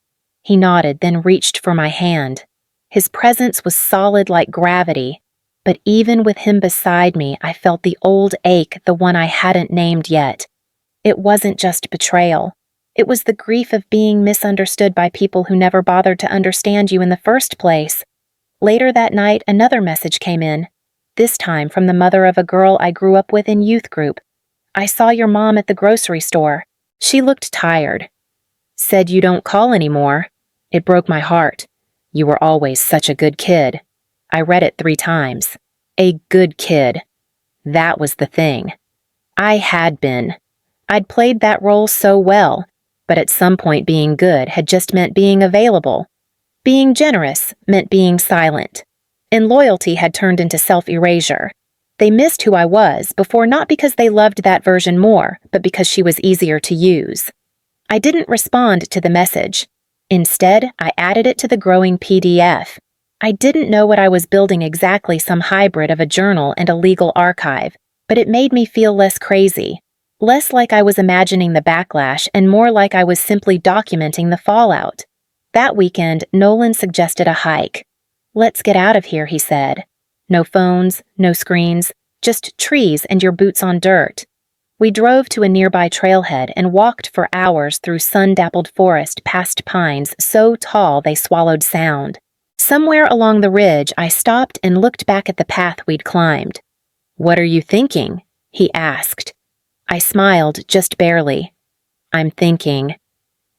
He nodded, then reached for my hand. His presence was solid like gravity, but even with him beside me, I felt the old ache, the one I hadn't named yet. It wasn't just betrayal. It was the grief of being misunderstood by people who never bothered to understand you in the first place. Later that night, another message came in, this time from the mother of a girl I grew up with in youth group. I saw your mom at the grocery store. She looked tired. Said you don't call anymore. It broke my heart. You were always such a good kid. I read it 3 times. A good kid. That was the thing. I had been. I'd played that role so well, but at some point being good had just meant being available. Being generous meant being silent. And loyalty had turned into self-erasure. They missed who I was before, not because they loved that version more, but because she was easier to use. I didn't respond to the message. Instead, I added it to the growing PDF. I didn't know what I was building exactly, some hybrid of a journal and a legal archive, but it made me feel less crazy. Less like I was imagining the backlash and more like I was simply documenting the fallout. That weekend, Nolan suggested a hike. Let's get out of here, he said. No phones, no screens, just trees and your boots on dirt. We drove to a nearby trailhead and walked for hours through sun-dappled forest past pines so tall they swallowed sound. Somewhere along the ridge, I stopped and looked back at the path we'd climbed. What are you thinking? He asked. I smiled just barely. I'm thinking,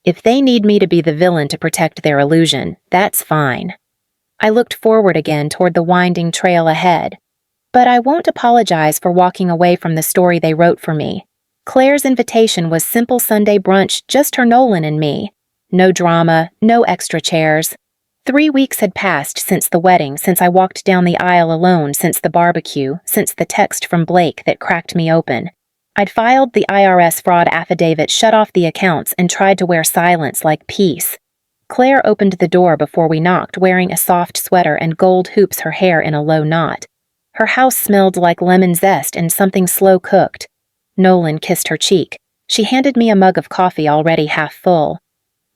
if they need me to be the villain to protect their illusion, that's fine. I looked forward again toward the winding trail ahead. But I won't apologize for walking away from the story they wrote for me. Claire's invitation was simple Sunday brunch, just her Nolan and me. No drama, no extra chairs. 3 weeks had passed since the wedding, since I walked down the aisle alone, since the barbecue, since the text from Blake that cracked me open. I'd filed the IRS fraud affidavit, shut off the accounts, and tried to wear silence like peace. Claire opened the door before we knocked, wearing a soft sweater and gold hoops, her hair in a low knot. Her house smelled like lemon zest and something slow-cooked. Nolan kissed her cheek. She handed me a mug of coffee already half full.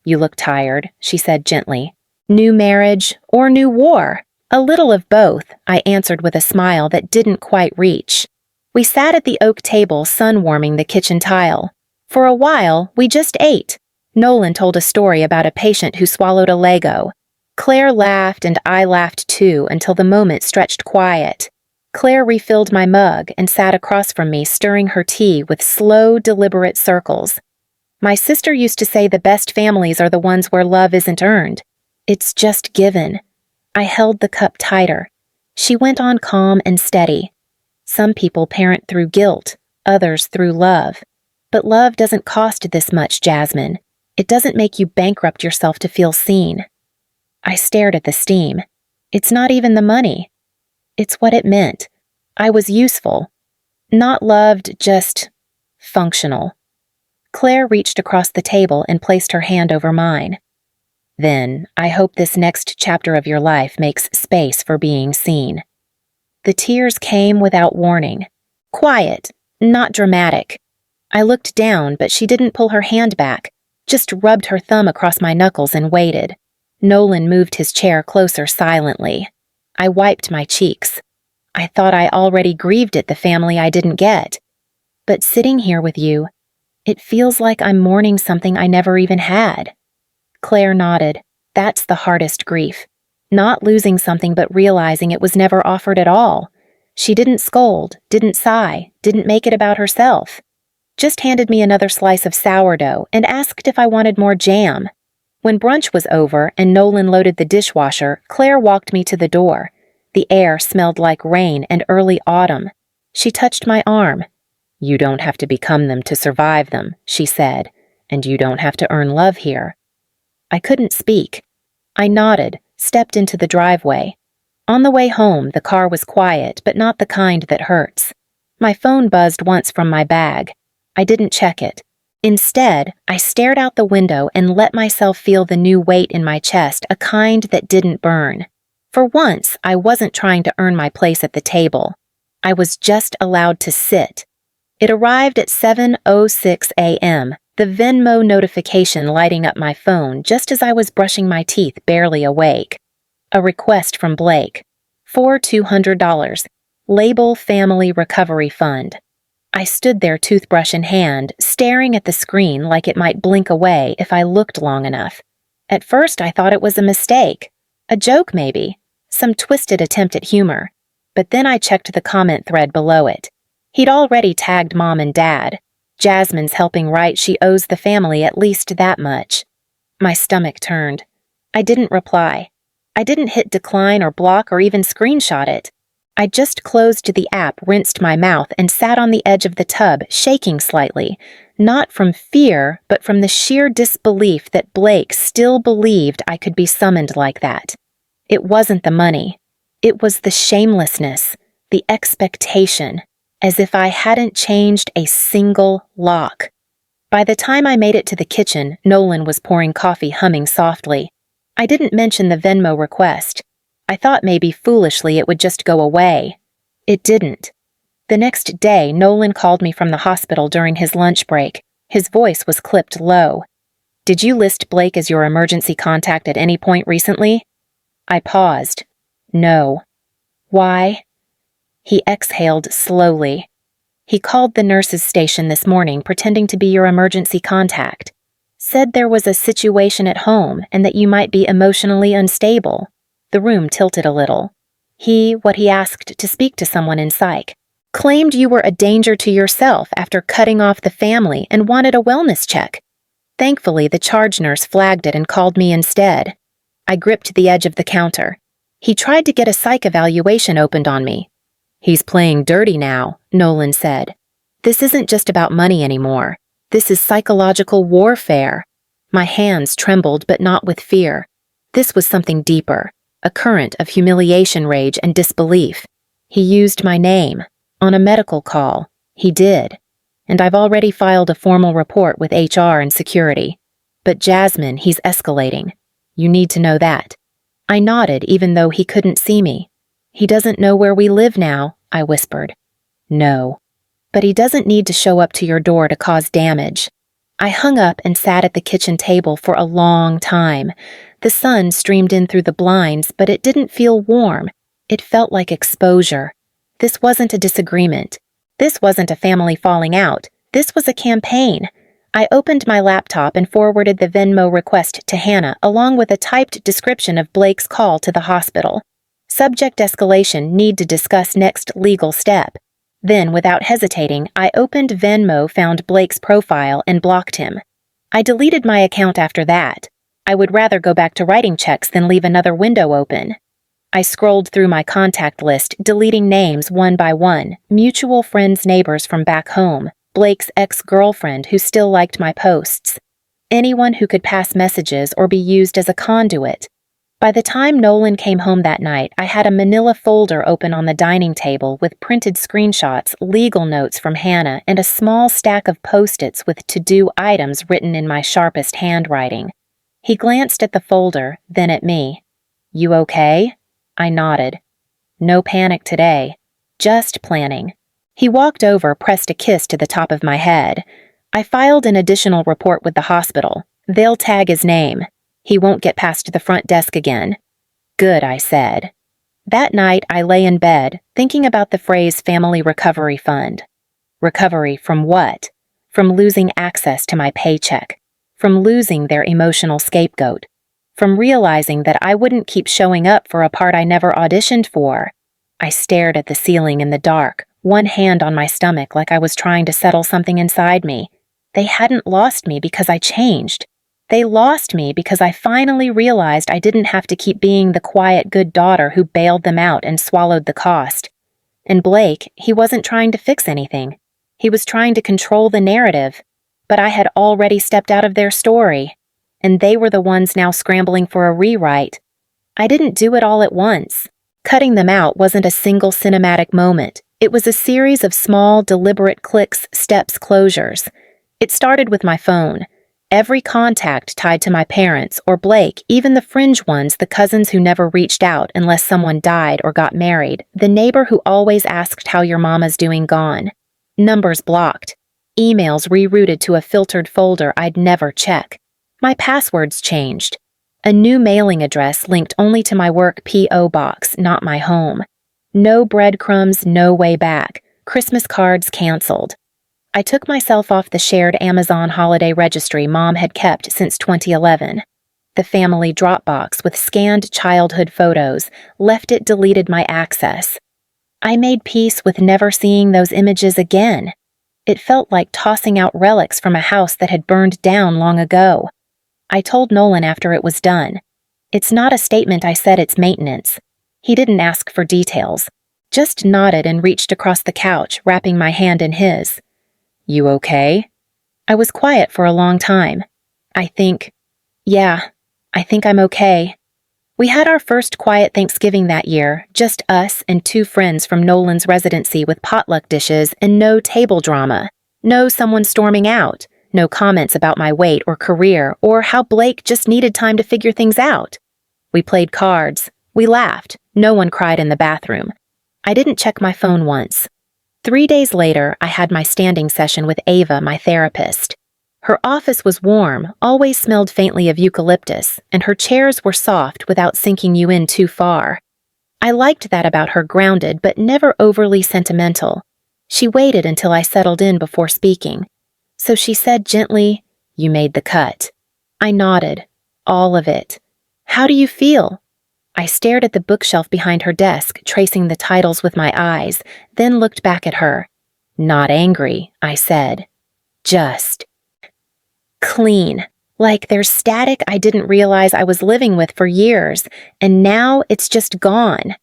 You look tired, she said gently. New marriage or new war? A little of both, I answered with a smile that didn't quite reach. We sat at the oak table, sun-warming the kitchen tile. For a while, we just ate. Nolan told a story about a patient who swallowed a Lego. Claire laughed and I laughed too until the moment stretched quiet. Claire refilled my mug and sat across from me, stirring her tea with slow, deliberate circles. My sister used to say the best families are the ones where love isn't earned. It's just given. I held the cup tighter. She went on calm and steady. Some people parent through guilt, others through love. But love doesn't cost this much, Jasmine. It doesn't make you bankrupt yourself to feel seen. I stared at the steam. It's not even the money. It's what it meant. I was useful. Not loved, just functional. Claire reached across the table and placed her hand over mine. Then, I hope this next chapter of your life makes space for being seen. The tears came without warning. Quiet, not dramatic. I looked down, but she didn't pull her hand back, just rubbed her thumb across my knuckles and waited. Nolan moved his chair closer silently. I wiped my cheeks. I thought I already grieved at the family I didn't get. But sitting here with you, it feels like I'm mourning something I never even had. Claire nodded. That's the hardest grief. Not losing something but realizing it was never offered at all. She didn't scold, didn't sigh, didn't make it about herself. Just handed me another slice of sourdough and asked if I wanted more jam. When brunch was over and Nolan loaded the dishwasher, Claire walked me to the door. The air smelled like rain and early autumn. She touched my arm. You don't have to become them to survive them, she said, and you don't have to earn love here. I couldn't speak. I nodded, stepped into the driveway. On the way home, the car was quiet, but not the kind that hurts. My phone buzzed once from my bag. I didn't check it. Instead, I stared out the window and let myself feel the new weight in my chest, a kind that didn't burn. For once, I wasn't trying to earn my place at the table. I was just allowed to sit. It arrived at 7:06 a.m., the Venmo notification lighting up my phone just as I was brushing my teeth, barely awake. A request from Blake. For $200. Label Family Recovery Fund. I stood there, toothbrush in hand, staring at the screen like it might blink away if I looked long enough. At first, I thought it was a mistake. A joke, maybe. Some twisted attempt at humor. But then I checked the comment thread below it. He'd already tagged Mom and Dad. Jasmine's helping write she owes the family at least that much. My stomach turned. I didn't reply. I didn't hit decline or block or even screenshot it. I just closed the app, rinsed my mouth, and sat on the edge of the tub, shaking slightly, not from fear, but from the sheer disbelief that Blake still believed I could be summoned like that. It wasn't the money. It was the shamelessness, the expectation, as if I hadn't changed a single lock. By the time I made it to the kitchen, Nolan was pouring coffee, humming softly. I didn't mention the Venmo request. I thought maybe foolishly it would just go away. It didn't. The next day, Nolan called me from the hospital during his lunch break. His voice was clipped low. "Did you list Blake as your emergency contact at any point recently?" I paused. "No." "Why?" He exhaled slowly. "He called the nurse's station this morning pretending to be your emergency contact. Said there was a situation at home and that you might be emotionally unstable." The room tilted a little. What he asked to speak to someone in psych. Claimed you were a danger to yourself after cutting off the family and wanted a wellness check. Thankfully, the charge nurse flagged it and called me instead. I gripped the edge of the counter. He tried to get a psych evaluation opened on me. "He's playing dirty now," Nolan said. "This isn't just about money anymore. This is psychological warfare." My hands trembled, but not with fear. This was something deeper. A current of humiliation, rage, and disbelief. He used my name. On a medical call. He did. And I've already filed a formal report with HR and security. But Jasmine, he's escalating. You need to know that. I nodded even though he couldn't see me. "He doesn't know where we live now," I whispered. "No. But he doesn't need to show up to your door to cause damage." I hung up and sat at the kitchen table for a long time. The sun streamed in through the blinds, but it didn't feel warm. It felt like exposure. This wasn't a disagreement. This wasn't a family falling out. This was a campaign. I opened my laptop and forwarded the Venmo request to Hannah, along with a typed description of Blake's call to the hospital. Subject escalation, need to discuss next legal step. Then, without hesitating, I opened Venmo, found Blake's profile, and blocked him. I deleted my account after that. I would rather go back to writing checks than leave another window open. I scrolled through my contact list, deleting names one by one, mutual friends' neighbors from back home, Blake's ex-girlfriend who still liked my posts. Anyone who could pass messages or be used as a conduit. By the time Nolan came home that night, I had a manila folder open on the dining table with printed screenshots, legal notes from Hannah, and a small stack of Post-its with to-do items written in my sharpest handwriting. He glanced at the folder, then at me. "You okay?" I nodded. "No panic today. Just planning." He walked over, pressed a kiss to the top of my head. I filed an additional report with the hospital. They'll tag his name. He won't get past the front desk again. "Good," I said. That night, I lay in bed, thinking about the phrase Family Recovery Fund. Recovery from what? From losing access to my paycheck. From losing their emotional scapegoat. From realizing that I wouldn't keep showing up for a part I never auditioned for. I stared at the ceiling in the dark, one hand on my stomach like I was trying to settle something inside me. They hadn't lost me because I changed. They lost me because I finally realized I didn't have to keep being the quiet good daughter who bailed them out and swallowed the cost. And Blake, he wasn't trying to fix anything. He was trying to control the narrative. But I had already stepped out of their story. And they were the ones now scrambling for a rewrite. I didn't do it all at once. Cutting them out wasn't a single cinematic moment. It was a series of small, deliberate clicks, steps, closures. It started with my phone. Every contact tied to my parents or Blake, even the fringe ones, the cousins who never reached out unless someone died or got married, the neighbor who always asked how your mama's doing, gone. Numbers blocked. Emails rerouted to a filtered folder I'd never check. My passwords changed. A new mailing address linked only to my work P.O. box, not my home. No breadcrumbs, no way back. Christmas cards canceled. I took myself off the shared Amazon holiday registry Mom had kept since 2011. The family Dropbox with scanned childhood photos left it deleted my access. I made peace with never seeing those images again. It felt like tossing out relics from a house that had burned down long ago. I told Nolan after it was done. It's not a statement, I said, it's maintenance. He didn't ask for details, just nodded and reached across the couch, wrapping my hand in his. You okay? I was quiet for a long time. I think I'm okay. We had our first quiet Thanksgiving that year, just us and 2 friends from Nolan's residency with potluck dishes and no table drama. No someone storming out. No comments about my weight or career or how Blake just needed time to figure things out. We played cards. We laughed. No one cried in the bathroom. I didn't check my phone once. 3 days later, I had my standing session with Ava, my therapist. Her office was warm, always smelled faintly of eucalyptus, and her chairs were soft without sinking you in too far. I liked that about her, grounded but never overly sentimental. She waited until I settled in before speaking. So she said gently, "You made the cut." I nodded. All of it. "How do you feel?" I stared at the bookshelf behind her desk, tracing the titles with my eyes, then looked back at her. "Not angry," I said. "Just clean. Like there's static I didn't realize I was living with for years, and now it's just gone."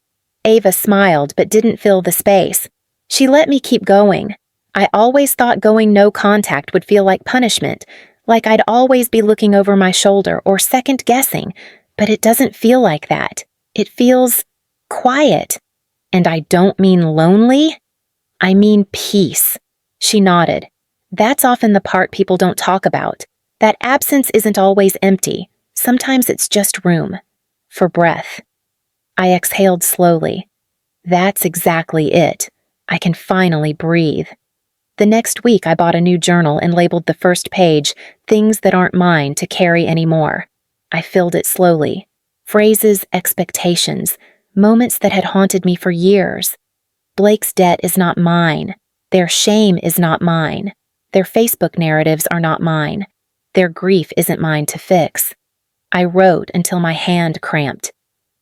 Ava smiled but didn't fill the space. She let me keep going. I always thought going no contact would feel like punishment, like I'd always be looking over my shoulder or second-guessing, but it doesn't feel like that. It feels quiet. And I don't mean lonely. I mean peace. She nodded. That's often the part people don't talk about. That absence isn't always empty. Sometimes it's just room. For breath. I exhaled slowly. That's exactly it. I can finally breathe. The next week, I bought a new journal and labeled the first page, "Things that aren't mine to carry anymore." I filled it slowly. Phrases, expectations, moments that had haunted me for years. Blake's debt is not mine. Their shame is not mine. Their Facebook narratives are not mine. Their grief isn't mine to fix. I wrote until my hand cramped.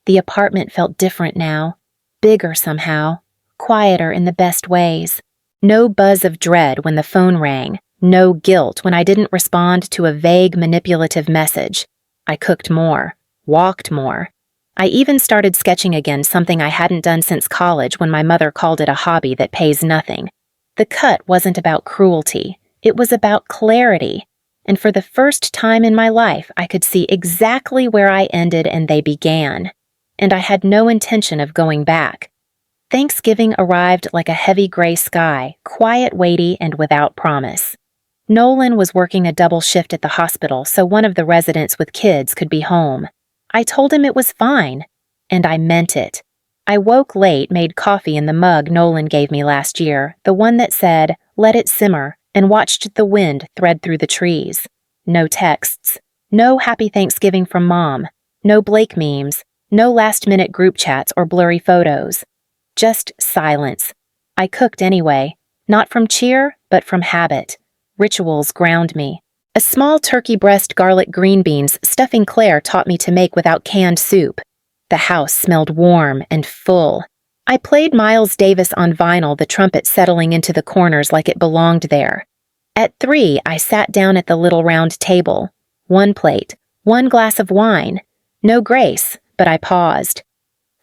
The apartment felt different now. Bigger somehow. Quieter in the best ways. No buzz of dread when the phone rang. No guilt when I didn't respond to a vague, manipulative message. I cooked more. Walked more. I even started sketching again, something I hadn't done since college when my mother called it a hobby that pays nothing. The cut wasn't about cruelty. It was about clarity. And for the first time in my life, I could see exactly where I ended and they began. And I had no intention of going back. Thanksgiving arrived like a heavy gray sky, quiet, weighty, and without promise. Nolan was working a double shift at the hospital, so one of the residents with kids could be home. I told him it was fine, and I meant it. I woke late, made coffee in the mug Nolan gave me last year, the one that said, "Let it simmer," and watched the wind thread through the trees. No texts. No happy Thanksgiving from Mom. No Blake memes. No last-minute group chats or blurry photos. Just silence. I cooked anyway, not from cheer, but from habit. Rituals ground me. A small turkey breast garlic green beans stuffing Claire taught me to make without canned soup. The house smelled warm and full. I played Miles Davis on vinyl, the trumpet settling into the corners like it belonged there. At 3, I sat down at the little round table. 1 plate, 1 glass of wine. No grace, but I paused.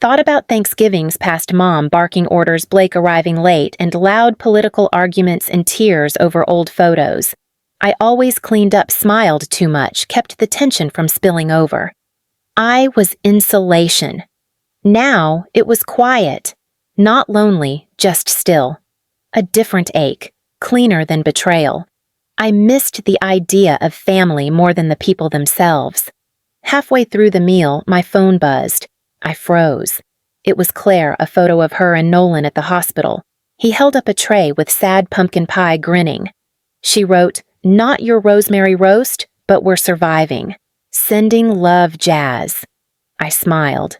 Thought about Thanksgivings past Mom barking orders, Blake arriving late, and loud political arguments and tears over old photos. I always cleaned up, smiled too much, kept the tension from spilling over. I was insulation. Now it was quiet, not lonely, just still. A different ache, cleaner than betrayal. I missed the idea of family more than the people themselves. Halfway through the meal, my phone buzzed. I froze. It was Claire, a photo of her and Nolan at the hospital. He held up a tray with sad pumpkin pie grinning. She wrote, "Not your rosemary roast, but we're surviving. Sending love, Jazz." I smiled.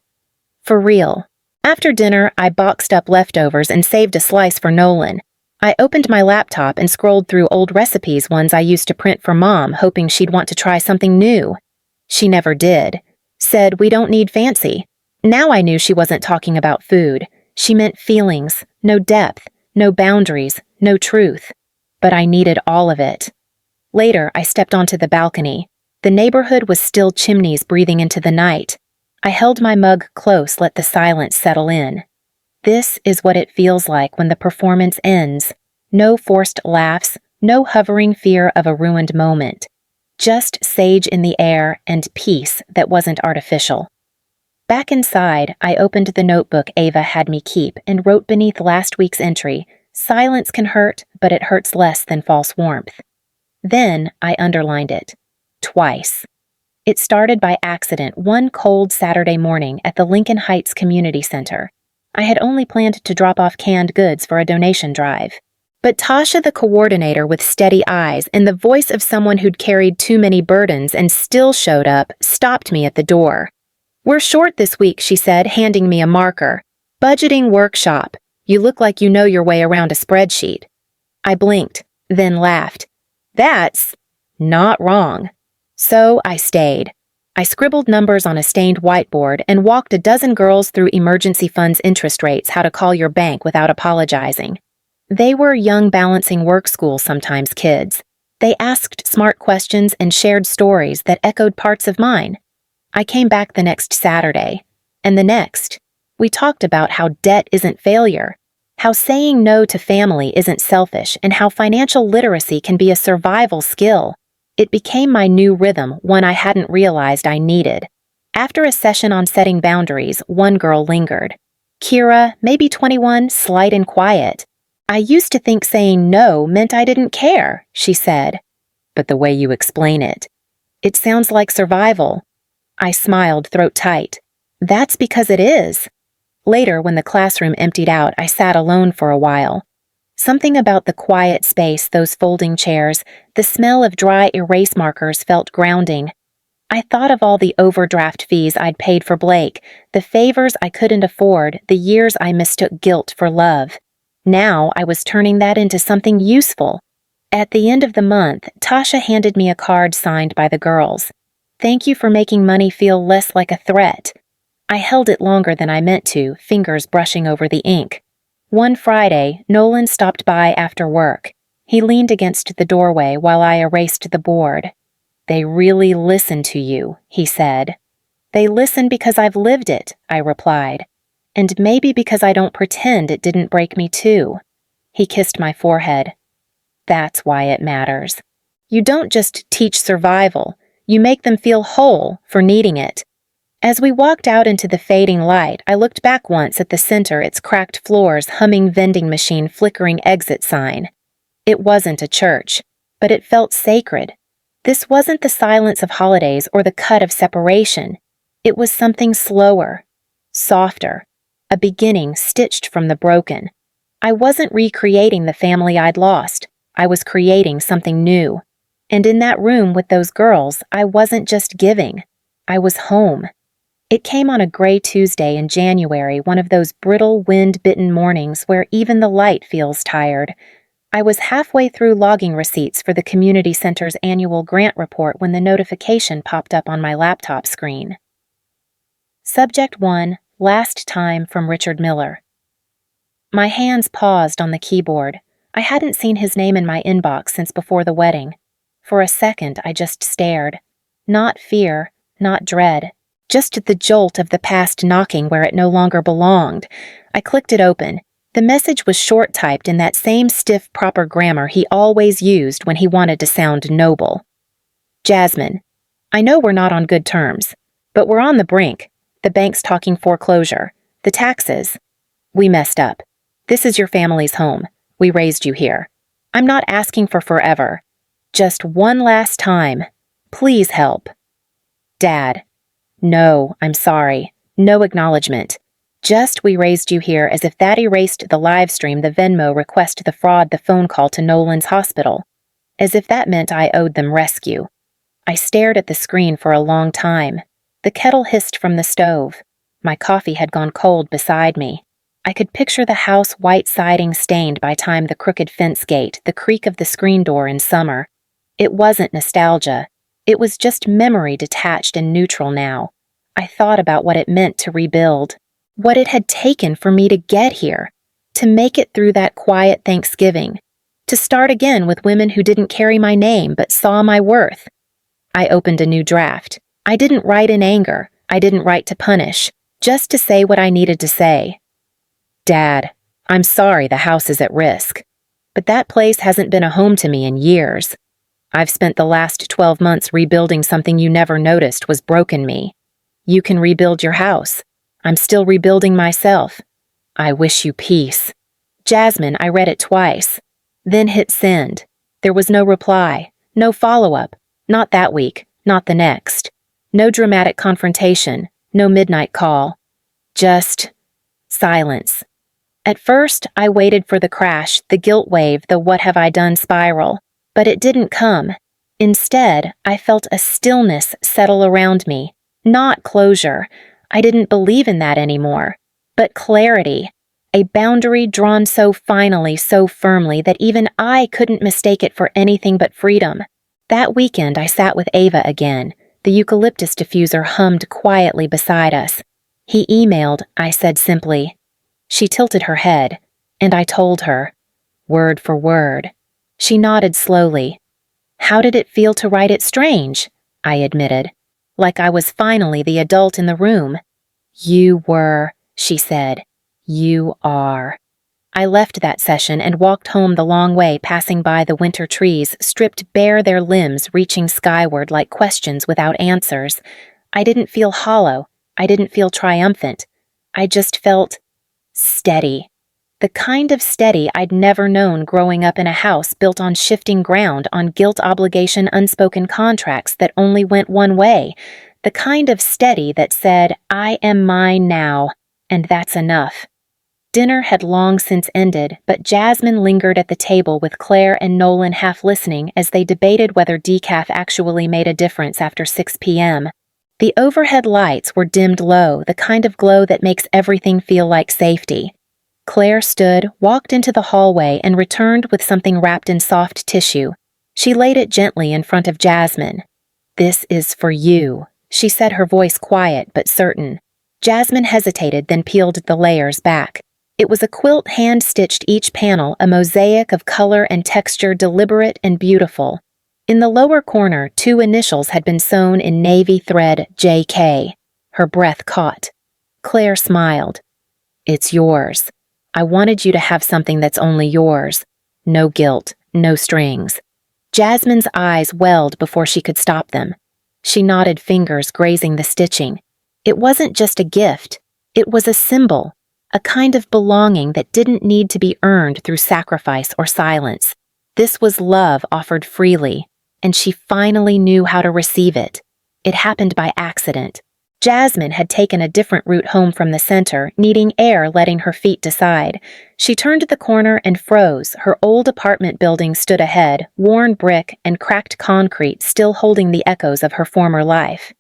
For real. After dinner, I boxed up leftovers and saved a slice for Nolan. I opened my laptop and scrolled through old recipes, ones I used to print for Mom, hoping she'd want to try something new. She never did. Said, "We don't need fancy." Now I knew she wasn't talking about food. She meant feelings, no depth, no boundaries, no truth. But I needed all of it. Later, I stepped onto the balcony. The neighborhood was still chimneys breathing into the night. I held my mug close, let the silence settle in. This is what it feels like when the performance ends. No forced laughs, no hovering fear of a ruined moment. Just sage in the air and peace that wasn't artificial. Back inside, I opened the notebook Ava had me keep and wrote beneath last week's entry, "Silence can hurt, but it hurts less than false warmth." Then I underlined it. Twice. It started by accident one cold Saturday morning at the Lincoln Heights Community Center. I had only planned to drop off canned goods for a donation drive. But Tasha, the coordinator with steady eyes and the voice of someone who'd carried too many burdens and still showed up, stopped me at the door. "We're short this week," she said, handing me a marker. "Budgeting workshop. You look like you know your way around a spreadsheet." I blinked, then laughed. That's not wrong. So I stayed. I scribbled numbers on a stained whiteboard and walked a dozen girls through emergency funds interest rates, how to call your bank without apologizing. They were young balancing work school sometimes kids. They asked smart questions and shared stories that echoed parts of mine. I came back the next Saturday, and the next. We talked about how debt isn't failure, how saying no to family isn't selfish, and how financial literacy can be a survival skill. It became my new rhythm, one I hadn't realized I needed. After a session on setting boundaries, one girl lingered. Kira, maybe 21, slight and quiet. "I used to think saying no meant I didn't care," she said. "But the way you explain it, it sounds like survival." I smiled, throat tight. "That's because it is." Later, when the classroom emptied out, I sat alone for a while. Something about the quiet space, those folding chairs, the smell of dry erase markers felt grounding. I thought of all the overdraft fees I'd paid for Blake, the favors I couldn't afford, the years I mistook guilt for love. Now I was turning that into something useful. At the end of the month, Tasha handed me a card signed by the girls. "Thank you for making money feel less like a threat." I held it longer than I meant to, fingers brushing over the ink. One Friday, Nolan stopped by after work. He leaned against the doorway while I erased the board. "They really listen to you," he said. "They listen because I've lived it," I replied. "And maybe because I don't pretend it didn't break me too." He kissed my forehead. "That's why it matters. You don't just teach survival, you make them feel whole for needing it." As we walked out into the fading light, I looked back once at the center, its cracked floors, humming vending machine, flickering exit sign. It wasn't a church, but it felt sacred. This wasn't the silence of holidays or the cut of separation. It was something slower, softer, a beginning stitched from the broken. I wasn't recreating the family I'd lost. I was creating something new. And in that room with those girls, I wasn't just giving. I was home. It came on a gray Tuesday in January, one of those brittle, wind-bitten mornings where even the light feels tired. I was halfway through logging receipts for the community center's annual grant report when the notification popped up on my laptop screen. Subject 1, Last Time from Richard Miller. My hands paused on the keyboard. I hadn't seen his name in my inbox since before the wedding. For a second, I just stared. Not fear, not dread. Just the jolt of the past knocking where it no longer belonged. I clicked it open. The message was short-typed in that same stiff, proper grammar he always used when he wanted to sound noble. "Jasmine, I know we're not on good terms, but we're on the brink. The bank's talking foreclosure. The taxes. We messed up. This is your family's home. We raised you here. I'm not asking for forever. Just one last time. Please help. Dad. No, I'm sorry. No acknowledgement. Just we raised you here, as if that erased the live stream, the Venmo request, the fraud, the phone call to Nolan's hospital. As if that meant I owed them rescue. I stared at the screen for a long time. The kettle hissed from the stove. My coffee had gone cold beside me. I could picture the house white siding stained by time, the crooked fence gate, the creak of the screen door in summer. It wasn't nostalgia. It was just memory, detached and neutral now. I thought about what it meant to rebuild. What it had taken for me to get here. To make it through that quiet Thanksgiving. To start again with women who didn't carry my name but saw my worth. I opened a new draft. I didn't write in anger. I didn't write to punish. Just to say what I needed to say. Dad, I'm sorry the house is at risk. But that place hasn't been a home to me in years. I've spent the last 12 months rebuilding something you never noticed was broken me. You can rebuild your house. I'm still rebuilding myself. I wish you peace. Jasmine, I read it twice. Then hit send. There was no reply. No follow-up. Not that week. Not the next. No dramatic confrontation. No midnight call. Just silence. At first, I waited for the crash, the guilt wave, the what have I done spiral. But it didn't come. Instead, I felt a stillness settle around me. Not closure. I didn't believe in that anymore. But clarity. A boundary drawn so finally, so firmly that even I couldn't mistake it for anything but freedom. That weekend, I sat with Ava again. The eucalyptus diffuser hummed quietly beside us. He emailed, I said simply. She tilted her head, and I told her, word for word. She nodded slowly. How did it feel to write it strange? I admitted, like I was finally the adult in the room. You were, she said. You are. I left that session and walked home the long way, passing by the winter trees, stripped bare, their limbs reaching skyward like questions without answers. I didn't feel hollow. I didn't feel triumphant. I just felt steady. The kind of steady I'd never known growing up in a house built on shifting ground, on guilt, obligation, unspoken contracts that only went one way. The kind of steady that said, I am mine now, and that's enough. Dinner had long since ended, but Jasmine lingered at the table with Claire and Nolan, half listening as they debated whether decaf actually made a difference after 6 p.m. The overhead lights were dimmed low, the kind of glow that makes everything feel like safety. Claire stood, walked into the hallway, and returned with something wrapped in soft tissue. She laid it gently in front of Jasmine. This is for you, she said, her voice quiet but certain. Jasmine hesitated, then peeled the layers back. It was a quilt hand-stitched, each panel a mosaic of color and texture, deliberate and beautiful. In the lower corner, 2 initials had been sewn in navy thread, JK. Her breath caught. Claire smiled. It's yours. I wanted you to have something that's only yours. No guilt, no strings. Jasmine's eyes welled before she could stop them. She nodded, fingers grazing the stitching. It wasn't just a gift. It was a symbol, a kind of belonging that didn't need to be earned through sacrifice or silence. This was love offered freely, and she finally knew how to receive it. It happened by accident. Jasmine had taken a different route home from the center, needing air, letting her feet decide. She turned the corner and froze. Her old apartment building stood ahead, worn brick and cracked concrete, still holding the echoes of her former life.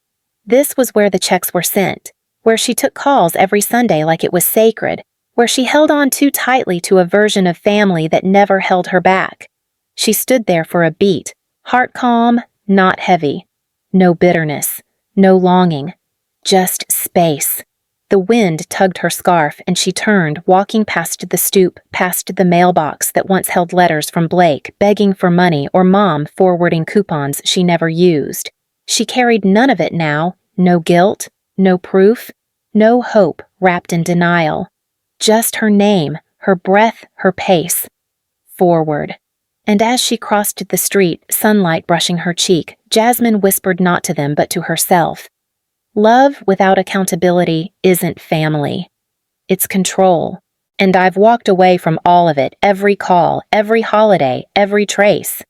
This was where the checks were sent, where she took calls every Sunday like it was sacred, where she held on too tightly to a version of family that never held her back. She stood there for a beat, heart calm, not heavy. No bitterness, no longing. Just space. The wind tugged her scarf, and she turned, walking past the stoop, past the mailbox that once held letters from Blake, begging for money, or Mom forwarding coupons she never used. She carried none of it now, no guilt, no proof, no hope wrapped in denial. Just her name, her breath, her pace. Forward. And as she crossed the street, sunlight brushing her cheek, Jasmine whispered not to them but to herself. Love without accountability isn't family. It's control. And I've walked away from all of it, every call, every holiday, every trace.